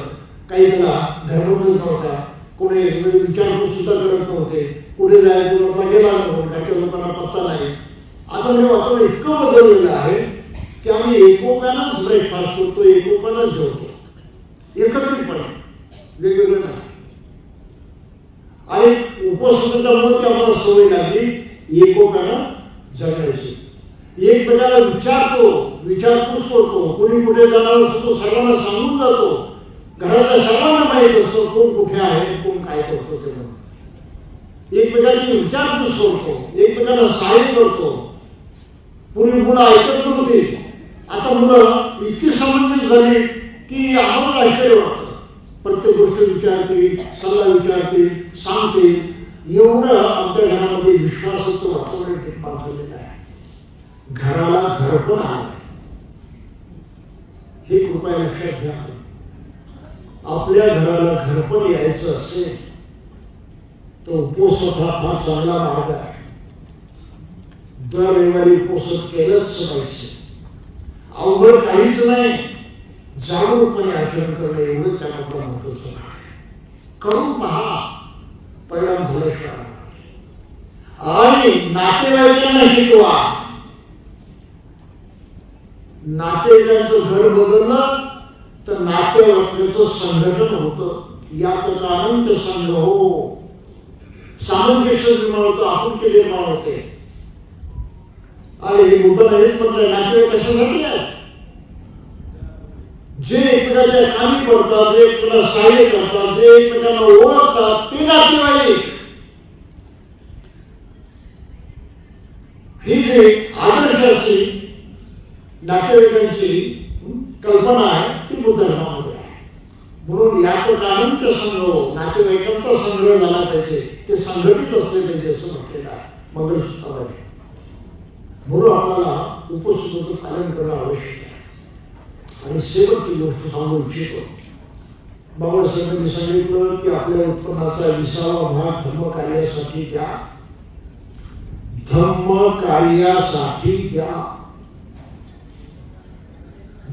काही त्याला धर्मच नव्हता, कोणी विचारपूस सुद्धा करत नव्हते, कुठे जायचं लोकांना गेला नव्हतं, काही लोकांना पत्ता नाही. आता हे वातावरण इतकं बदललेलं आहे की आम्ही एकोप्यानंच ब्रेकफास्ट करतो, एकोप्यानंच जेवतो, एकत्रितपणे, वेगवेगळं नाही. आणि उपवासाच्या मध्ये आम्हाला सवय लागली एकोप्यानं जगायची. एकमेकाला विचारपूस करतो, कोणी कुठे जाणार असतो सर्वांना सांगून जातो. घरातल्या सर्वांना माहीत असतं कोण कुठे आहे, कोण काय करतो ते. एकमेकांची विचारपूस करतो, एकमेकांना सहाय्य करतो. पूर्वी मुलं ऐकत नव्हती, आता मुलं इतकी संबंधित झाली की आम्हाला आश्चर्य वाटतं. प्रत्येक गोष्ट विचारते, सल्ला विचारते, सांगते. एवढं आमच्या घरामध्ये विश्वासाचं वातावरण निर्माण झालेलं आहे. घराला घरपण आलं हे कृपया लक्षात घ्या. आपल्या घराला घरपण यायचं असेल तर उपोषण हा फार चांगला मार्ग आहे. दर रविवारी उपोषण केलंच पाहिजे. अवघड काहीच नाही. जागरूकपणे आचरण करणं एवढंच त्यामध्ये महत्वाचं आहे. करून पहा, परिणाम झाल्याशिवाय. आणि नातेवाईकांना शिकवा. नातेवाईकांचं घर बदललं तर नातेवाईकांचं संघटन होतं. यात अनंत संघ हो, सामंजस्य निर्माण होतं, आपुलकी निर्माण होते. आणि हे मुद्दा हेच म्हटलं, नातेवाईक कशासाठी आहे? जे एकमेकांच्या कामी पडतात, जे एकमेकांना सहाय्य करतात, जे एकमेकांना ओळखतात, ते नातेवाईक. ही जी आदर्शाची नातेवाईकांची कल्पना आहे ती बुद्ध धर्मामध्ये आहे. म्हणून यात अनंत संग्रह, नातेवाईकांचा संग्रह झाला पाहिजे. ते संघटित असले पाहिजे असं म्हटलेलं आहे मंगळसूत्रामध्ये. म्हणून आपल्याला उपसूत्राचं पालन करणं आवश्यक आहे. आणि शेवटची गोष्ट सांगू इच्छितो. बाबासाहेबांनी सांगितलं की आपल्या उत्पन्नाचा 20वा भाग धर्मकार्यासाठी द्या. धर्मकार्यासाठी द्या.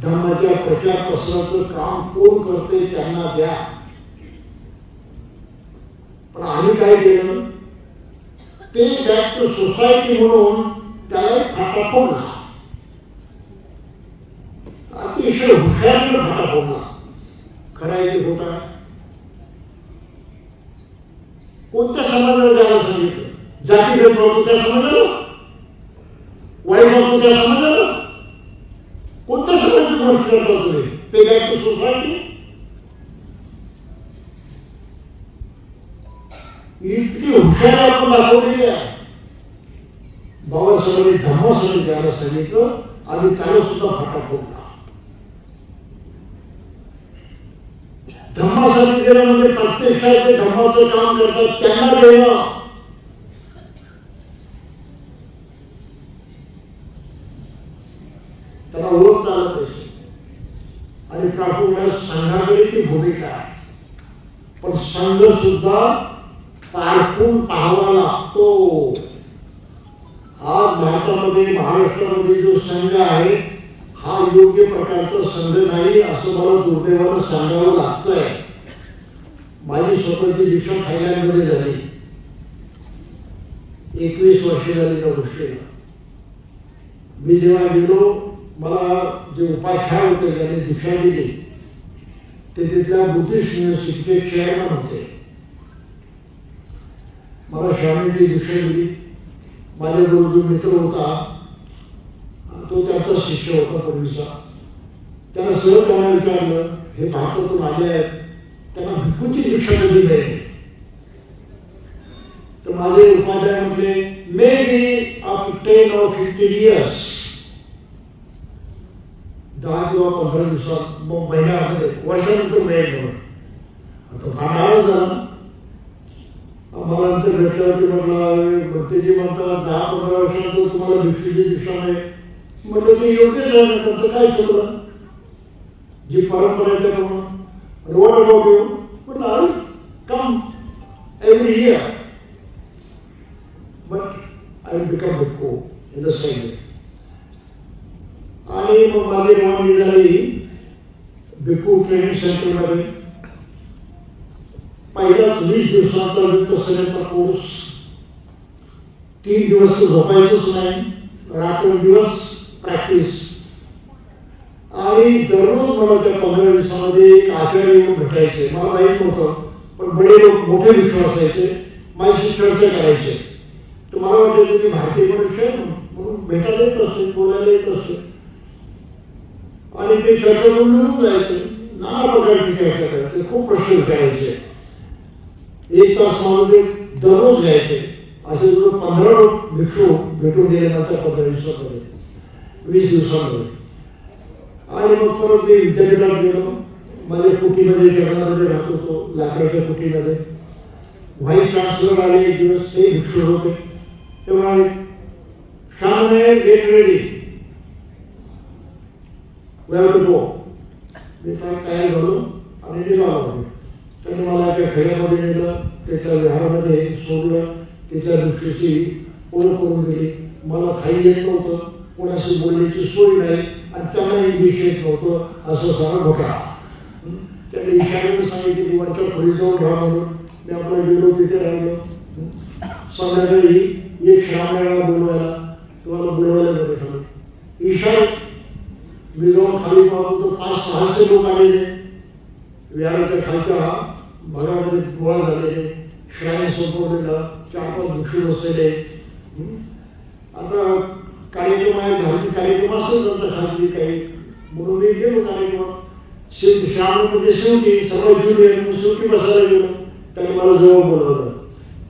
धर्माच्या प्रचार प्रसाराचं काम कोण करते त्यांना द्या. पण आम्ही काय केलं, ते बॅक टू सोसायटी म्हणून त्याला फाटा फोडला. अतिशय हुशारीने फाटा फोडला. खरं आहे की खोटा आहे? कोणत्या समाजाला द्यायला सांगितलं? जातीभेद नव्हतो त्या समाजाला, वाईट नव्हतो त्या समाजाला. कोणत्या समाजाची गोष्ट करता तुम्ही? ते बॅक टू सोसायटी. इतकी हुशारी आपण दाखवलेली आहे. बाबासाहेबांनी धर्मासाठी द्यायला सांगितलं आणि त्याला सुद्धा फाटा फोडला. धर्मासाठी देणं म्हणजे प्रत्यक्षात ते धर्माचं काम करतात त्यांना देणं. त्यांना ओळखता आलं पाहिजे. आणि प्रामुख्याने संघाकडे ती भूमिका आहे. पण संघ सुद्धा पारखून पाहावा लागतो. आज भारतामध्ये, महाराष्ट्रामध्ये जो संघ आहे हा योग्य प्रकारचा संघ नाही असं मला दुर्दैवानं सांगावं लागतंय. माझी स्वतःची दीक्षा थायलंडमध्ये झाली. 21 वर्ष झाली त्या गोष्टीला. मी जेव्हा गेलो, मला जे उपाध्याय होते ज्यांनी दीक्षा दिली ते तिथल्या बुद्धिस्ट युनिव्हर्सिटीचे चेअरमन होते. मला स्वामींची दीक्षा दिली. माझ्याबरोबर जो मित्र होता तो त्यांचा शिष्य होता पूर्वीचा. त्यांना सहज त्यांना विचारलं, हे भारतातून आले आहेत, त्यांना भिक्खूची दीक्षा कधी मिळेल? तर माझे उपाध्याय म्हटले, may be after 10 or 15 years. 10 किंवा 15 दिवसात, महिन्यामध्ये, वर्षानंतर मिळेल म्हणून. आता फार झाला. आम्हाला नंतर भेटल्यावरती म्हटलं, भक्तीजी म्हणतात 10-15 वर्षानंतर तुम्हाला भिक्षूची दीक्षा मिळेल. म्हटलं ते योग्यच आहे ना, त्यांचं काय चुकलं? जी परंपरा आहे त्याप्रमाणे. What about you? म्हटलं I will come every year, but I will become bhikkhu in the same way. आणि मग माझी निवडणी झाली भिक्खू ट्रेनिंग सेंटरमध्ये. पहिलाच 20 दिवसांचा विपश्यनाचा कोर्स. 3 दिवस झोपायचंच नाही, रात्रंदिवस प्रॅक्टिस. आणि दररोज मला त्या 15 दिवसामध्ये एक आचार्य येऊन भेटायचे. मला माहीत नव्हतं, पण बडे लोक, मोठे विश्वास असायचे, माझी चर्चा करायचे. तर मला वाटायचं की भारतीय मनुष्य आहे म्हणून भेटायला येत असते, बोलायला येत असते. आणि ते चर्चा करून मिळून जायचे. नाना प्रकारची चर्चा करायचे, खूप प्रश्न विचारायचे. 1 तास मला ते दररोज घ्यायचे. असे 15 भिक्षू भेटून गेल्यानंतर 15 दिवसामध्ये, 20 दिवसामध्ये. आणि मग परत मी विद्यापीठात गेलो. माझ्या कुटीमध्ये जंगलामध्ये राहत होतो, लाकडाच्या कुटीमध्ये. व्हाईस चान्सलर आले एक दिवस, ते भिक्षू होते. ते म्हणाले, शामने get ready, we have to go. मी तयार झालो आणि निघालो. त्यांनी मला एका खेड्यामध्ये नेलं, त्याच्या विहारामध्ये सोडलं. तिथल्या भिक्षूची ओळख करून दिली. मला काही येत नव्हतं, कोणाशी बोलण्याची सोय नाही आणि त्यांना इंग्लिश येत नव्हतं, असं सारा घोटाळा. त्याने इशाऱ्याने सांगितले की वरच्या खोली जाऊन घ्या म्हणून. मी आपला गेलो, तिथे राहिलो. संध्याकाळी एक श्रावणाला बोलवायला, तुम्हाला बोलवायला गेले खाली. इशारा मी जाऊन खाली पाहतो, 500-600 लोक आलेले विहाराच्या खालच्या भागामध्ये गोळा झालेले. श्राईन संपवलेला, 4-5 भिक्षू बसलेले. आता कार्यक्रम आहे, धार्मिक कार्यक्रम असेल त्यांचा खाजगी काही, म्हणून मी गेलो कार्यक्रमात. श्रावणामध्ये शेवटी सर्वात ज्युनियर मी शेवटी बसायला गेलो. त्याने मला जवळ बोलवलं,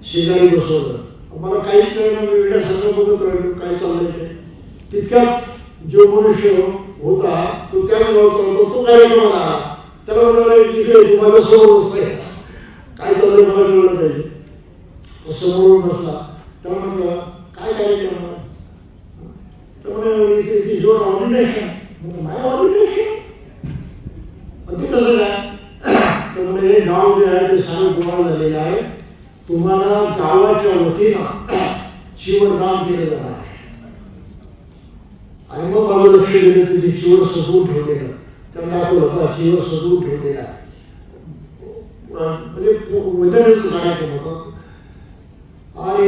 शेजारी बसवलं. मला काहीच कळलं, मी वेगळ्यासारखं बघत राहिलो काय चाललंय ते. तितक्यात जो मनुष्य होता तो त्याच गावचा होता, तो कार्यक्रमाला आला. त्याला म्हणाला, इकडे तू माझ्या समोर बसलाय, काय चाललंय मला कळलं पाहिजे. तो समोर बसला. त्याला म्हटलं, काय कार्यक्रम आहे? तर म्हणे, is your ordination. My ordination? पण ते कसं काय? तर म्हणे, हे गाव जे आहे ते सारं गोळा झालेलं आहे, तुम्हाला गावाच्या वतीनं चिवरदान केलं जाणार आहे. आणि मग माझं लक्ष गेलं तिथे चिवर सजवून ठेवलेलं. त्यांना दाखवलं, चिवर सजवून ठेवलेला आहे. म्हणजे वजनाचा कार्यक्रम होता. आणि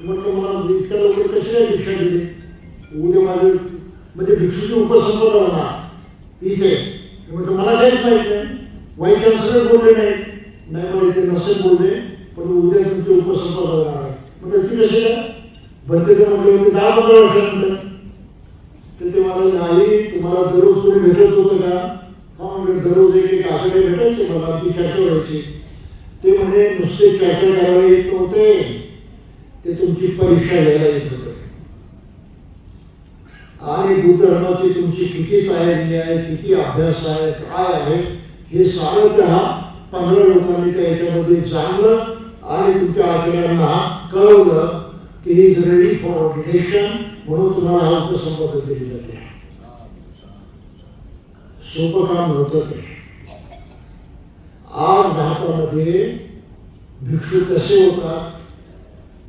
म्हटलं, मला इतक्या लवकर कशी काय भिक्षा दिली? उद्या माझं म्हणजे भिक्षूची उपसंपदा होणार इथे. म्हटलं, मला काहीच माहित नाही. व्हाईस चान्सलर बोलले नाही, मला इथे नसेल बोलले, पण उद्या तुमची उपसंपदा होणार आहे. म्हटलं, ती कशी काय? भरते तर म्हटलं होते 10-15 वर्षानंतर. तर ते मला नाही, तुम्हाला दररोज कोणी भेटत होतं का? हा, म्हणजे दररोज एक आकडे भेटायचे मला, ती चर्चा व्हायची. ते म्हणजे नुसते चर्चा करायला येत नव्हते, ते तुमची परीक्षा घ्यायला येत होते. आणि बुद्धधर्माची तुमची किती तयारी आहे, किती अभ्यास आहे, काय आहे, हे सारं त्या 15 लोकांनी त्या याच्यामध्ये जाणलं आणि तुमच्या आचार्यांना कळवलं की he is ready for ordination, म्हणून तुम्हाला हा उपसंपदा दिली जाते. सोपं काम नव्हतं ते. आज भारतामध्ये भिक्षू कसे होतात?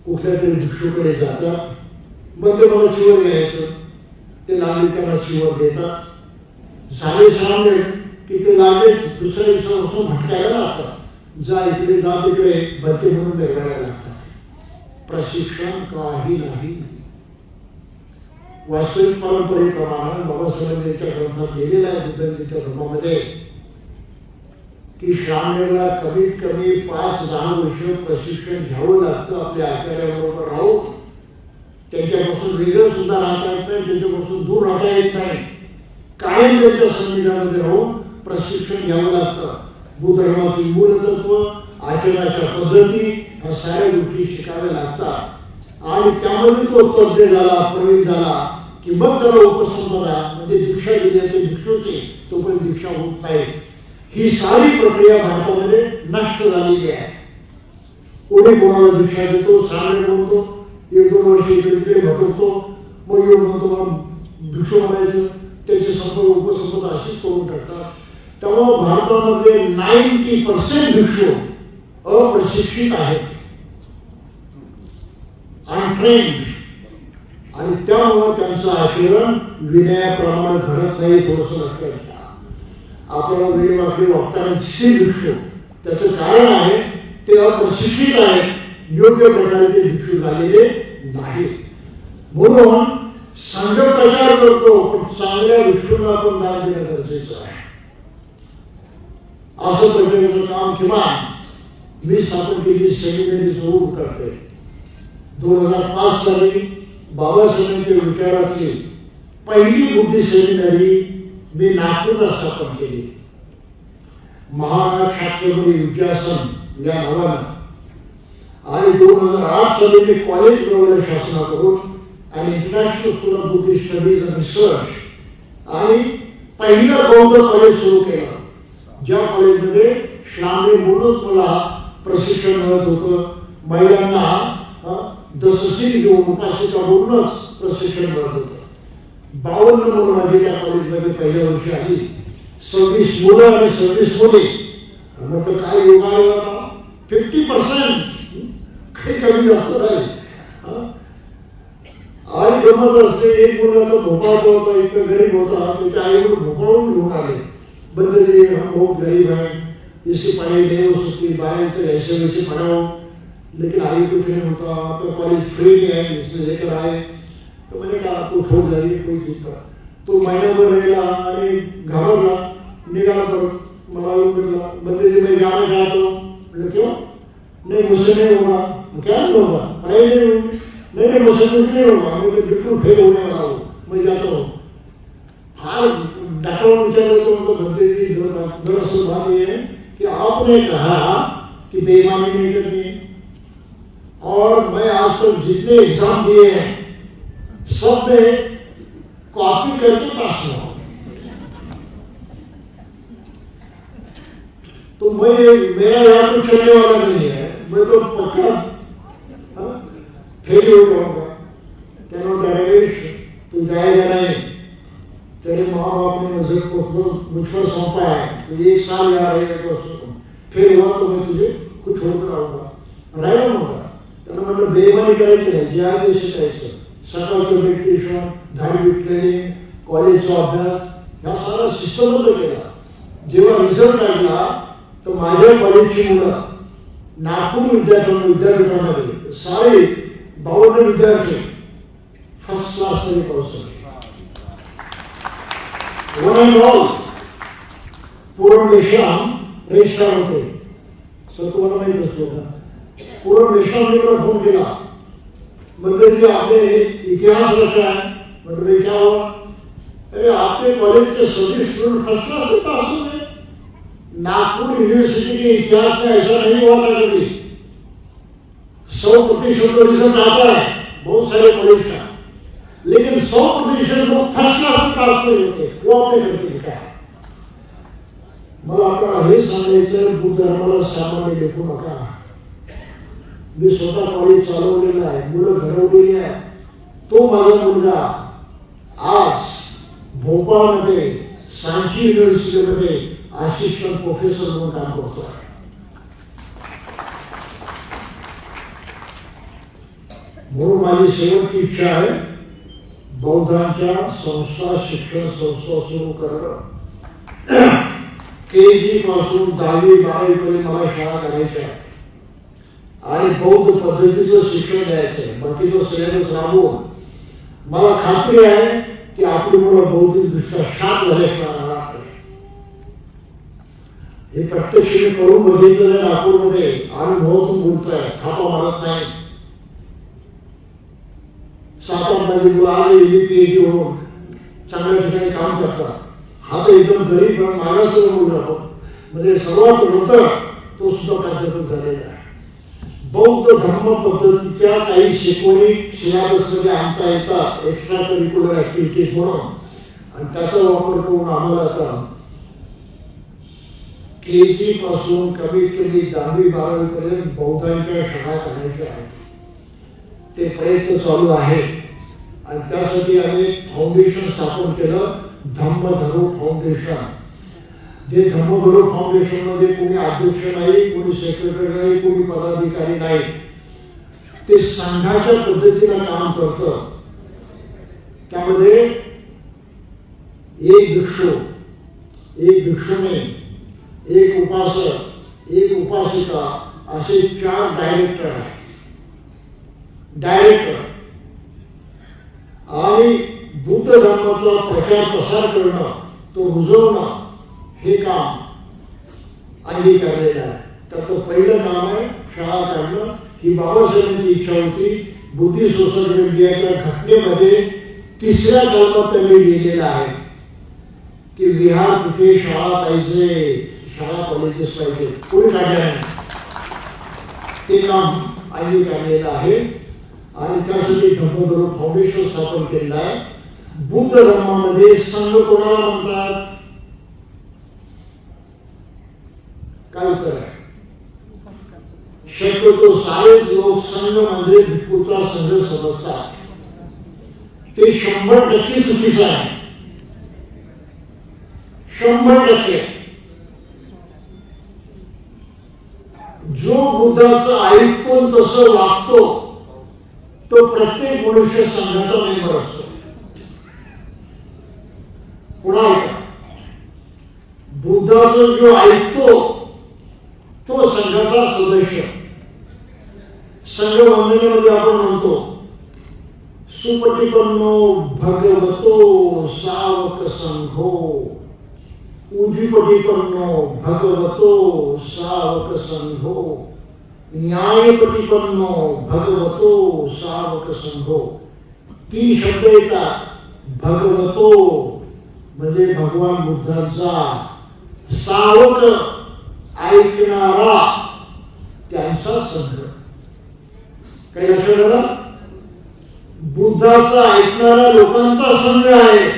कुठल्या तरी भिक्षूकडे जातात, मग ते मला चिवर घ्यायचं, ते नागरिकांना चिवर देतात. झाले सामने की ते लागेल दुसऱ्या दिवसापासून भटकायला लागतात. जा इकडे, जा तिकडे, भरती म्हणून वेगळायला लागतात. प्रशिक्षण काही नाही. वास्तविक परंपरेप्रमाणे बाबासाहेबांच्या ग्रंथात लिहिलेलं आहे, बुद्धांच्या धर्मामध्ये, की श्रावणेला कमीत कमी 5-10 वर्ष प्रशिक्षण घ्यावं लागतं. आपल्या आचार्याबरोबर राहून त्यांच्यापासून वेगळं सुद्धा राहता येत नाही, त्यांच्यापासून दूर राहता येत नाही. कायम त्यांच्या संविधानामध्ये राहून प्रशिक्षण घ्यावं लागतं. बुद्धधर्माची मूलतत्व, आचरणाच्या पद्धती, ह्या साऱ्या गोष्टी शिकाव्या लागतात. आणि त्यामध्ये तो तज्ञ झाला, प्रवीण झाला की मग त्याला उपसंपदा म्हणजे दीक्षा दिली जाते भिक्षूची, तोपर्यंत दीक्षा होत नाही. ही सारी प्रक्रिया भारतामध्ये नष्ट झालेली आहे. कोणी कोणाला दीक्षा देतो, सामने म्हणतो, 1-2 वर्ष इकडे तिकडे भटकतो, मग येऊन म्हणतो मग भिक्षू म्हणायचं, त्याची संपर्क उपसंपदा अशीच करून टाकतात. त्यामुळे भारतामध्ये 90% भिक्षू अप्रशिक्षित आहेत, अनट्रेन्ड, आणि त्यामुळे त्यांचं आचरण विनयाप्रमाणे घडत नाही. थोडंसं लक्षात घ्या. आपल्याला वेगवेगळे वागताना दिसतील भिक्षू, त्याचं कारण आहे ते अप्रशिक्षित आहेत, योग्य प्रकारे ते भिक्षू झालेले नाही. म्हणून संघ प्रचार करतो, पण चांगल्या भिक्षूंना आपण दान देणं गरजेचं आहे. असं प्रकारचं काम किमान मी स्थापन केली सेमिनरी सुरू करते. 2005 साली बाबासाहेबांच्या विचारातली पहिली बुद्धी सेमिनरी मी नागपूरला स्थापन केली. महाराज शास्त्रपती विद्यासन या नावानं. आणि 2008 साली मी कॉलेज मिळवलं शासनाकडून आणि international school of Buddhist studies and research आणि पहिलं बौद्ध कॉलेज सुरू केलं. ज्या कॉलेजमध्ये श्रावणी म्हणून मला प्रशिक्षण मिळत होतं, महिलांना दसशील घेऊन उपासिका बोलूनच प्रशिक्षण मिळत होतं. 52 मुलं माझी त्या कॉलेजमध्ये पहिल्या वर्षी आली, 26 मुलं आणि 26 मुली. म्हटलं काय योगा 50%, काही कमी जास्त नाही. आणि गमत असते, एक मुलगा भोपाळचा होता, इतका गरीब होता, त्याच्या आईकडून भोपाळून घेऊन आले. बंदरी हम बहुत गरीब हैं, इसकी पढ़ाई नहीं हो सकती, बाहर तो ऐसे वैसे पढ़ाओ, लेकिन आगे कुछ नहीं होता, आपका कॉलेज फ्री है, इसलिए लेकर आए. तो मैंने कहा आपको छोड़ जाइए, कोई दिक्कत. तो महीनाभर रहेगा आणि घाबरला, निघाला परत. मला म्हटला बंदरी मैं जाना चाहता हूँ. बोले क्यों? नहीं मुझसे नहीं होगा. क्या नहीं होगा? पढ़ाई नहीं होगी. नहीं मुझसे कुछ नहीं होगा, मैं तो बिल्कुल फेल होने वाला हूँ, मैं जाता हूँ. हार डॉक्टर विचारे तो उनको भरते जी दरअसल बात यह है कि आपने कहा कि बेईमानी नहीं करनी है, और मैं आज तक जितने एग्जाम दिए हैं सब में कॉपी करके पास हुआ. तो मेरा यहाँ कुछ चलने वाला नहीं है, मैं तो पक्का फेल हो जाऊंगा. तेरा डायरेक्ट तू जाएगा नहीं, तेरे माँ बाप ने मुझ पर सौंपा है, तो 1 साल यहाँ रहेगा, तो फिर हुआ तो मैं तुझे कुछ छोड़कर आऊंगा, राहिला नव्हता. त्यांना म्हटलं बेईमानी करायची नाही, जे आहे ते शिकायचं. सकाळचं मेडिटेशन, धार्मिक ट्रेनिंग, कॉलेजचा अभ्यास, ह्या सारा शिस्तबद्ध केला. जेव्हा रिझल्ट लागला तर माझ्या कॉलेजची मुलं नागपूर विद्यापीठामध्ये सारे 52 विद्यार्थी फर्स्ट क्लास मध्ये पोहोचले. वन अँड ऑल पूर्ण निशाम रजिस्ट्रार होते. सर तुम्हाला माहित असतो का? पूर्ण निशामने मला फोन केला, मतलब कि आपने इतिहास रचा है. मतलब क्या हुआ? अरे आपके कॉलेज के सभी स्टूडेंट फर्स्ट क्लास से पास हो गए. नागपुर यूनिवर्सिटी के इतिहास में ऐसा नहीं हुआ था कभी. 100% रिजल्ट आता है बहुत सारे कॉलेज का, लेकिन 100% लोग फर्स्ट क्लास में पास नहीं होते. वो आपने करके दिखाया. मला आपल्याला हे सांगायचं, बुद्ध धर्माला सामान्य लेखू नका. मी स्वतः कॉलेज चालवलेलं आहे, मुलं घडवलेली आहे. तो माझा मुलगा आज भोपाळमध्ये सांची युनिव्हर्सिटीमध्ये असिस्टंट प्रोफेसर म्हणून काम करतो आहे. म्हणून माझी शेवटची इच्छा आहे, बौद्धांच्या संस्था, शिक्षण संस्था सुरू करणं. KG पासून 10वी 12वी पर्यंत मला शाळा करायच्या आणि बौद्ध पद्धतीचं शिक्षण द्यायचं आहे. बाकीचं सिलेबस राबवून मला खात्री आहे की आपली मुलं बौद्धिकदृष्ट्या शांत झाल्याशिवाय राहणार नाही. हे प्रत्यक्ष मी करून बघितलेलं नागपूरमध्ये. अनुभवातून बोलतोय, थापा मारत नाही. 7-8 माझी मुलं आली PhD होऊन चांगल्या ठिकाणी काम करतात. हा तर एकदम गरीब पण मागासवर्गीय मुलगा होतो, म्हणजे सर्वात वृद्ध तो सुद्धा प्राध्यापक झालेला आहे. बौद्ध धर्म पद्धतीच्या काही शिकवणी सिलेबसमध्ये आणता येतात, एक्स्ट्रा करिक्युलर ऍक्टिव्हिटीज म्हणून, आणि त्याचा वापर करून आम्हाला आता KG पासून कमीत कमी 10वी 12वी पर्यंत बौद्धांच्या शाळा करायच्या आहेत. ते प्रयत्न चालू आहे आणि त्यासाठी आम्ही फाउंडेशन स्थापन केलं, धम्मधरू फाउंडेशन. जे धम्मधरू फाउंडेशन मध्ये कोणी अध्यक्ष नाही, कोणी सेक्रेटरी नाही, कोणी पदाधिकारी नाही. ते संघाच्या पद्धतीने काम करतं. त्यामध्ये एक भिक्षू, एक भिक्षुणी, एक उपासक, एक उपासिका असे 4 डायरेक्टर आहेत. आणि बुद्ध धर्माचा प्रचार प्रसार करणं, तो रुजवणं, हे काम अंगीकारलेलं आहे. त्याचं पहिलं काम आहे शाळा काढणं. ही बाबासाहेबांची इच्छा होती. बुद्धी सोसायटी इंडियाच्या घटनेमध्ये 3ऱ्या कलमात त्यांनी लिहिलेलं आहे की विहार तिथे शाळा पाहिजे, शाळा कॉलेजेस पाहिजे. कोणी काढलं नाही. ते काम अंगीकारलेलं आहे आणि त्यासाठी धम्मधरू फाउंडेशन स्थापन केलेलं आहे. बुद्ध धर्मामध्ये संघ कोणाला म्हणतात? काय उत्तर आहे? शक्यतो सारेच लोक संघ म्हणजे भिक्खूचा संघ समजतात. ते 100% चुकीचं आहे. 100%. जो बुद्धाचं ऐकतो तसं वागतो तो प्रत्येक मनुष्य संघाचा मेंबर असतो. पुन्हा ऐका, बुद्धाचं जो ऐकतो तो संघाचा सदस्य. संघ बांधण्यामध्ये आपण म्हणतो सुपटिपन्नो भगवतो सावक संघो, उजीपटिपन्नो भगवतो सावक संघो, न्यायपटिपन्नो भगवतो सावक संघो. 3 शब्द येतात. भगवतो म्हणजे भगवान बुद्धांचा, सावक ऐकणारा त्यांचा संघ. काही लक्षात आलं? बुद्धाचा ऐकणाऱ्या लोकांचा संघ आहे.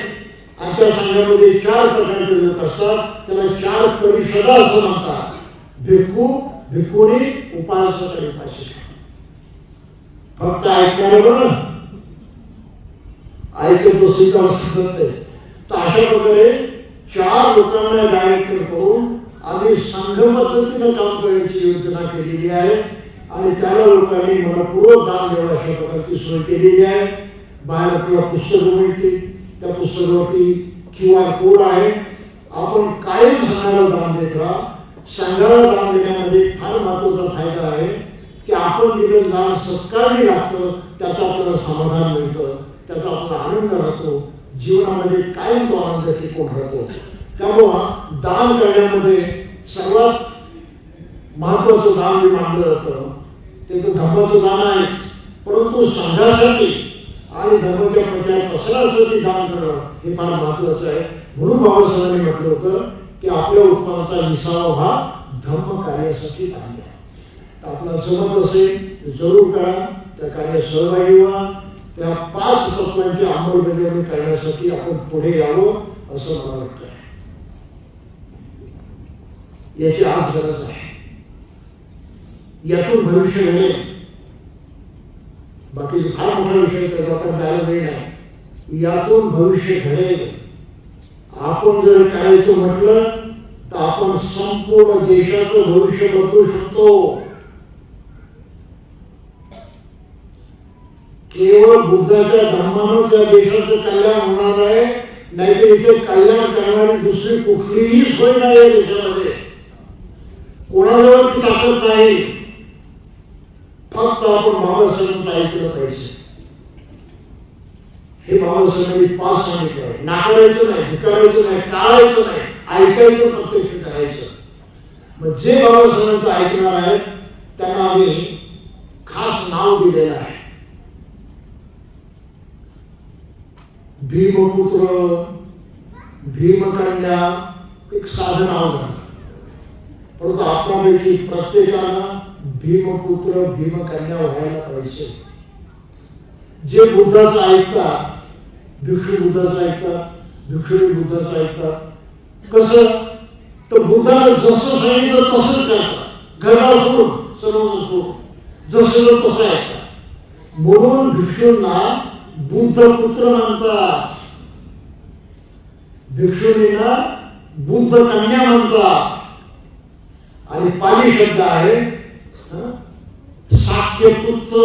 आणि त्या संघामध्ये 4 प्रकारचे लोक असतात. त्याला 4 परिषदा असं म्हणतात. भिक्खू, भिक्खुणी, उपासक आणि उपासिका. फक्त ऐकणारे बरं, ऐकतो स्वीकार करत नाही. तर अशा प्रकारे 4 लोकांना डायरेक्ट करून आम्ही संघ पद्धतीनं काम करण्याची योजना केलेली आहे. आणि त्याला लोकांनी मनपूर्वक दान द्यावं अशा प्रकारची सोय केलेली आहे. बाहेर आपल्याला पुस्तकं मिळतील. त्या पुस्तकावरती QR कोड आहे. आपण कायम संघाला दान देत राहा. संघाला दान देण्यामध्ये फार महत्वाचा फायदा आहे की आपण दिलेलं दान सत्कारणी लागतं, त्याचं आपल्याला समाधान मिळतं, त्याचा आपला आनंद राहतो. जीवनामध्ये कायम तो आनंद टिकून राहतो. त्यामुळं दान करण्यामध्ये सर्वात महत्वाचं दान जे मानलं जातं ते तर धर्माचं दान आहे. परंतु संघासाठी आणि धर्माच्या प्रचार प्रसारासाठी दान करणं हे फार महत्वाचं आहे. म्हणून बाबासाहेबांनी म्हटलं होतं की आपल्या उत्पन्नाचा 20वा भाग धर्म कार्यासाठी दान द्या. तर आपल्याला जमत असेल जरूर करा. त्या कार्यात सहभागी व्हा. त्या 5 तत्वांची अंमलबजावणी करण्यासाठी आपण पुढे यावं असं मला वाटतं. याची आज गरज आहे. यातून भविष्य घडेल. बाकीचे फार मोठा विषय त्याचा आपण जायला नाही. यातून भविष्य घडेल. आपण जर करायचं म्हटलं तर आपण संपूर्ण देशाचं भविष्य बदलू शकतो. केवळ बुद्धाच्या धर्मानं त्या देशाचं कल्याण होणार आहे. नाहीतर इथे कल्याण करणारी दुसरी कुठलीही सोय नाही आहे देशामध्ये. कोणाजवळ ती ताकद नाही. फक्त आपण बाबासाहेबांचं ऐकलं पाहिजे. हे बाबासाहेबांनी 5 सांगितलं आहे. नाकारायचं नाही, धिकारायचं नाही, टाळायचं नाही, ऐकायचं, प्रत्यक्ष करायचं. मग जे बाबासाहेबांचं ऐकणार आहे त्यांना आम्ही खास नाव दिलेलं आहे. भीमपुत्र, भीमकन्या, एक साधं नाव झालं. परंतु आपल्यापैकी प्रत्येकानं भीमपुत्र, भीमकन्या व्हायला पाहिजे. जे बुद्धाचं ऐकतात, भिक्षू बुद्धाचं ऐकतात, भिक्षुणी बुद्धाचं ऐकतात. कसं तर बुद्धानं जसं सांगितलं तसंच करतात. घराला सोडून, सर्व सोडून जसं तसं ऐकतात. म्हणून भिक्षूंना बुद्धपुत्र म्हणतात. भिक्षुणींना बुद्ध कन्या म्हणतात. आणि पाली शब्द आहे शाक्यपुत्र,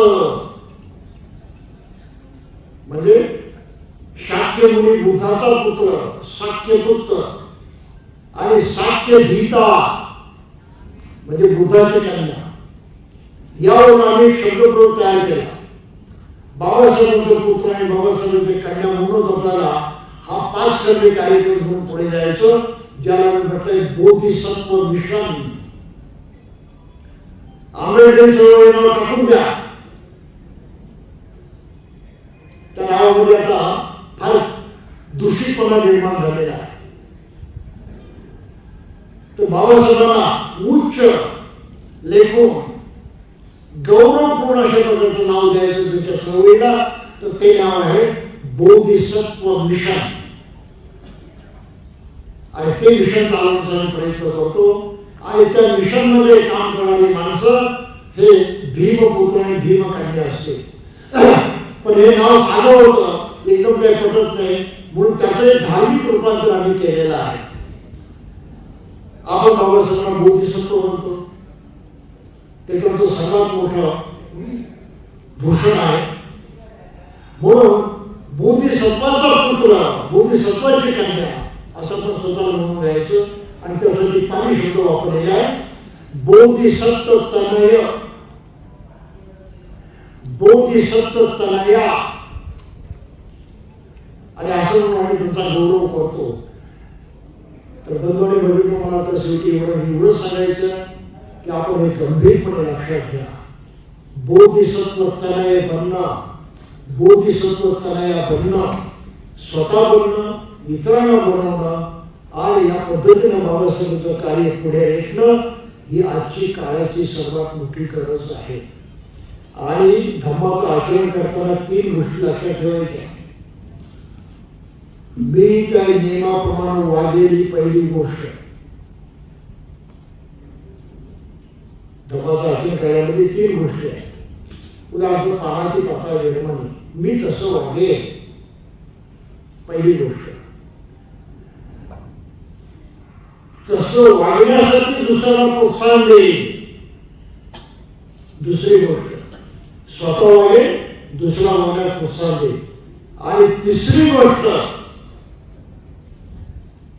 म्हणजे शाक्य मुनी बुद्धाचा पुत्र शाक्यपुत्र. आणि शाक्यधीता म्हणजे बुद्धाची कन्या. यावरून आम्ही एक शब्दप्रयोग तयार केला. बाबासाहेबांचे पुत्र आणि बाबासाहेबांचे कन्या म्हणून आपल्याला हा 5 कर्मे कार्यक्रम घेऊन पुढे जायचं, ज्याला मी म्हटलंय बोधिसत्व मिशन. आंबेडकर चळवळीवर टाकून द्या. त्या नावामध्ये आता फार दूषितपणा निर्माण झालेला आहे. तर बाबासाहेबांना उच्च लेखून गौरवपूर्ण अशा प्रकारचं नाव द्यायचं त्याच्या चळवळीला, तर ते नाव आहे बोधिसत्व मिशन. आणि ते मिशन चालवण्याचा प्रयत्न करतो. आणि त्या मिशनमध्ये काम करणारी माणसं हे भीमपुत्र आणि भीमकन्या असते. पण हे नाव साधं होतं, एकदम काही पटत नाही, म्हणून त्याचं एक धार्मिक रूपांतर आम्ही केलेलं आहे. आपण बाबासाहेबांना बोधिसत्व म्हणतो, ते त्यांचं सर्वात मोठं भूषण आहे. म्हणून बोधिसत्वाचा पुत्र, बोधिसत्वाची कन्या असं पण स्वतःला म्हणून घ्यायचं. आणि त्यासाठी पाणी शब्द वापरलेला आहे, बोधिसत्व तनय, बोधिसत्व तनया. आणि असं म्हणून आम्ही तुमचा गौरव करतो. तर बंधूंनी भगिनी, मला आता शेवटी एवढं सांगायचं की आपण हे गंभीरपणे लक्षात घ्या. बोधिसत्व तनय बनणं, बोधिसत्व तनया बनणं, स्वतः बनणं, इतरांना बनवणं आणि या पद्धतीनं बाबासाहेबांचं कार्य पुढे रेटणं ही आजची काळाची सर्वात मोठी गरज आहे. आणि धम्माचं आचरण करताना 3 गोष्टी लक्षात ठेवायच्या. मी काही नियमाप्रमाणे वागेली पहिली गोष्ट. धम्माचं आचरण करण्यामध्ये 3 गोष्टी आहेत. उदाहरणार्थ पानाची पाता निर्माण, मी तसं वागेल, पहिली गोष्ट. तसं वागण्यासाठी दुसऱ्याला प्रोत्साहन देईल, दुसरी गोष्ट. स्वतः वागेल, दुसरा वागण्यास प्रोत्साहन देईल. आणि तिसरी गोष्ट,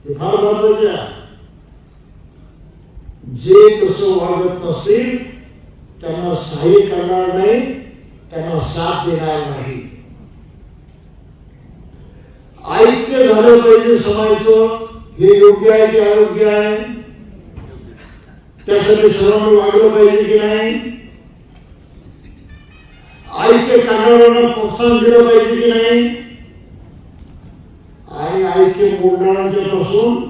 ते फार महत्वाचे आहे, जे तसं वागत नसतील त्यांना सहाय्य करणार नाही, त्यांना साथ देणार नाही. ऐक्य झालं पाहिजे समाजाचं. हे योग्य आहे की अयोग्य आहे, त्यासाठी सर्वांनी वागलं पाहिजे की नाही, ऐक्य करणाऱ्यांना प्रोत्साहन दिलं पाहिजे की नाही, आणि ऐक्य मोडणाऱ्यांच्या पासून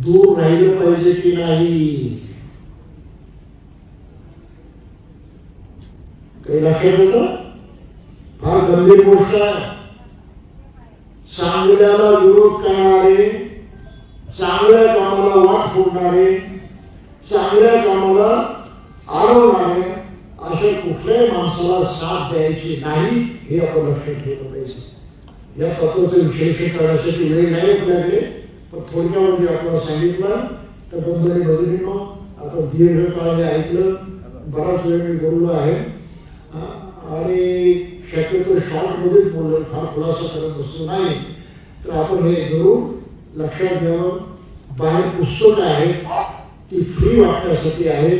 दूर राहिलं पाहिजे की नाही. काही लक्षात येतं? फार गंभीर गोष्ट आहे. चांगल्याला विरोध करणारे, चांगल्या कामाला वाट फोडणारे, चांगल्या कामाला अडवणारे अशा कुठल्याही माणसाला साथ द्यायची नाही, हे आपण लक्षात ठेवलं पाहिजे. या तत्वाचं विश्लेषण करण्यासाठी वेळ नाही आपल्याकडे, पण थोडक्यामध्ये आपल्याला सांगितलं. तर बंधूंनी भगिनींनो, आपण दीर्घकाळाने ऐकलं, बराच वेळ मी बोललो आहे आणि शक्यतो शॉर्टमध्येच बोललो, फार खुलासा करत बसलो नाही. तर आपण हे जरूर लक्षात घ्यावं. बाहेर पुस्तकं आहेत, ती फ्री वाटण्यासाठी आहे.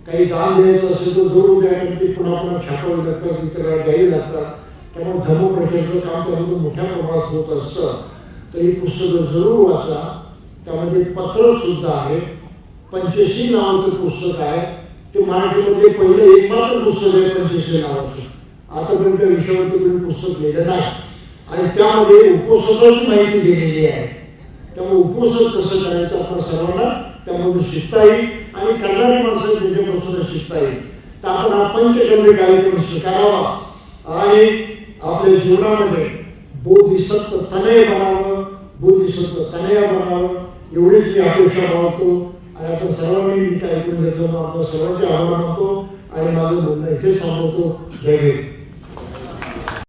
काही दान द्यायचं असेल तर जरूर द्या, कारण ती पुन्हा पुन्हा छापावी लागतात, इतर द्यावी लागतात. त्यामुळे धर्मप्रचाराचं काम त्यामधून मोठ्या प्रमाणात होत असतं. तर ही पुस्तकं जरूर वाचा. त्यामध्ये पत्र सुद्धा आहे. पंचशील नावाचं पुस्तक आहे, ते मराठीमध्ये पहिलं एकमात्र पुस्तक आहे पंचशील नावाचं. आतापर्यंत विषयावरती कोणी पुस्तक लिहिलं नाही. आणि त्यामध्ये उपोषणाची माहिती दिलेली आहे. त्यामुळे उपोषण कसं करायचं आपण सर्वांना त्यामधून शिकता येईल आणि करणारी माणसं त्याच्यापासून शिकता येईल. तर आपण हा पंचगम्य कार्यक्रम स्वीकारावा आणि आपल्या जीवनामध्ये बोधिसत्व तनय बनावं, बोधिसत्व तनया बनावं, एवढीच मी अपेक्षा बाळगतो. आणि आपण सर्वांनी नीट ऐकून घेतलं, आपण सर्वांचे आभार मानतो आणि माझं बोलणं इथेच थांबवतो. जय हिंद.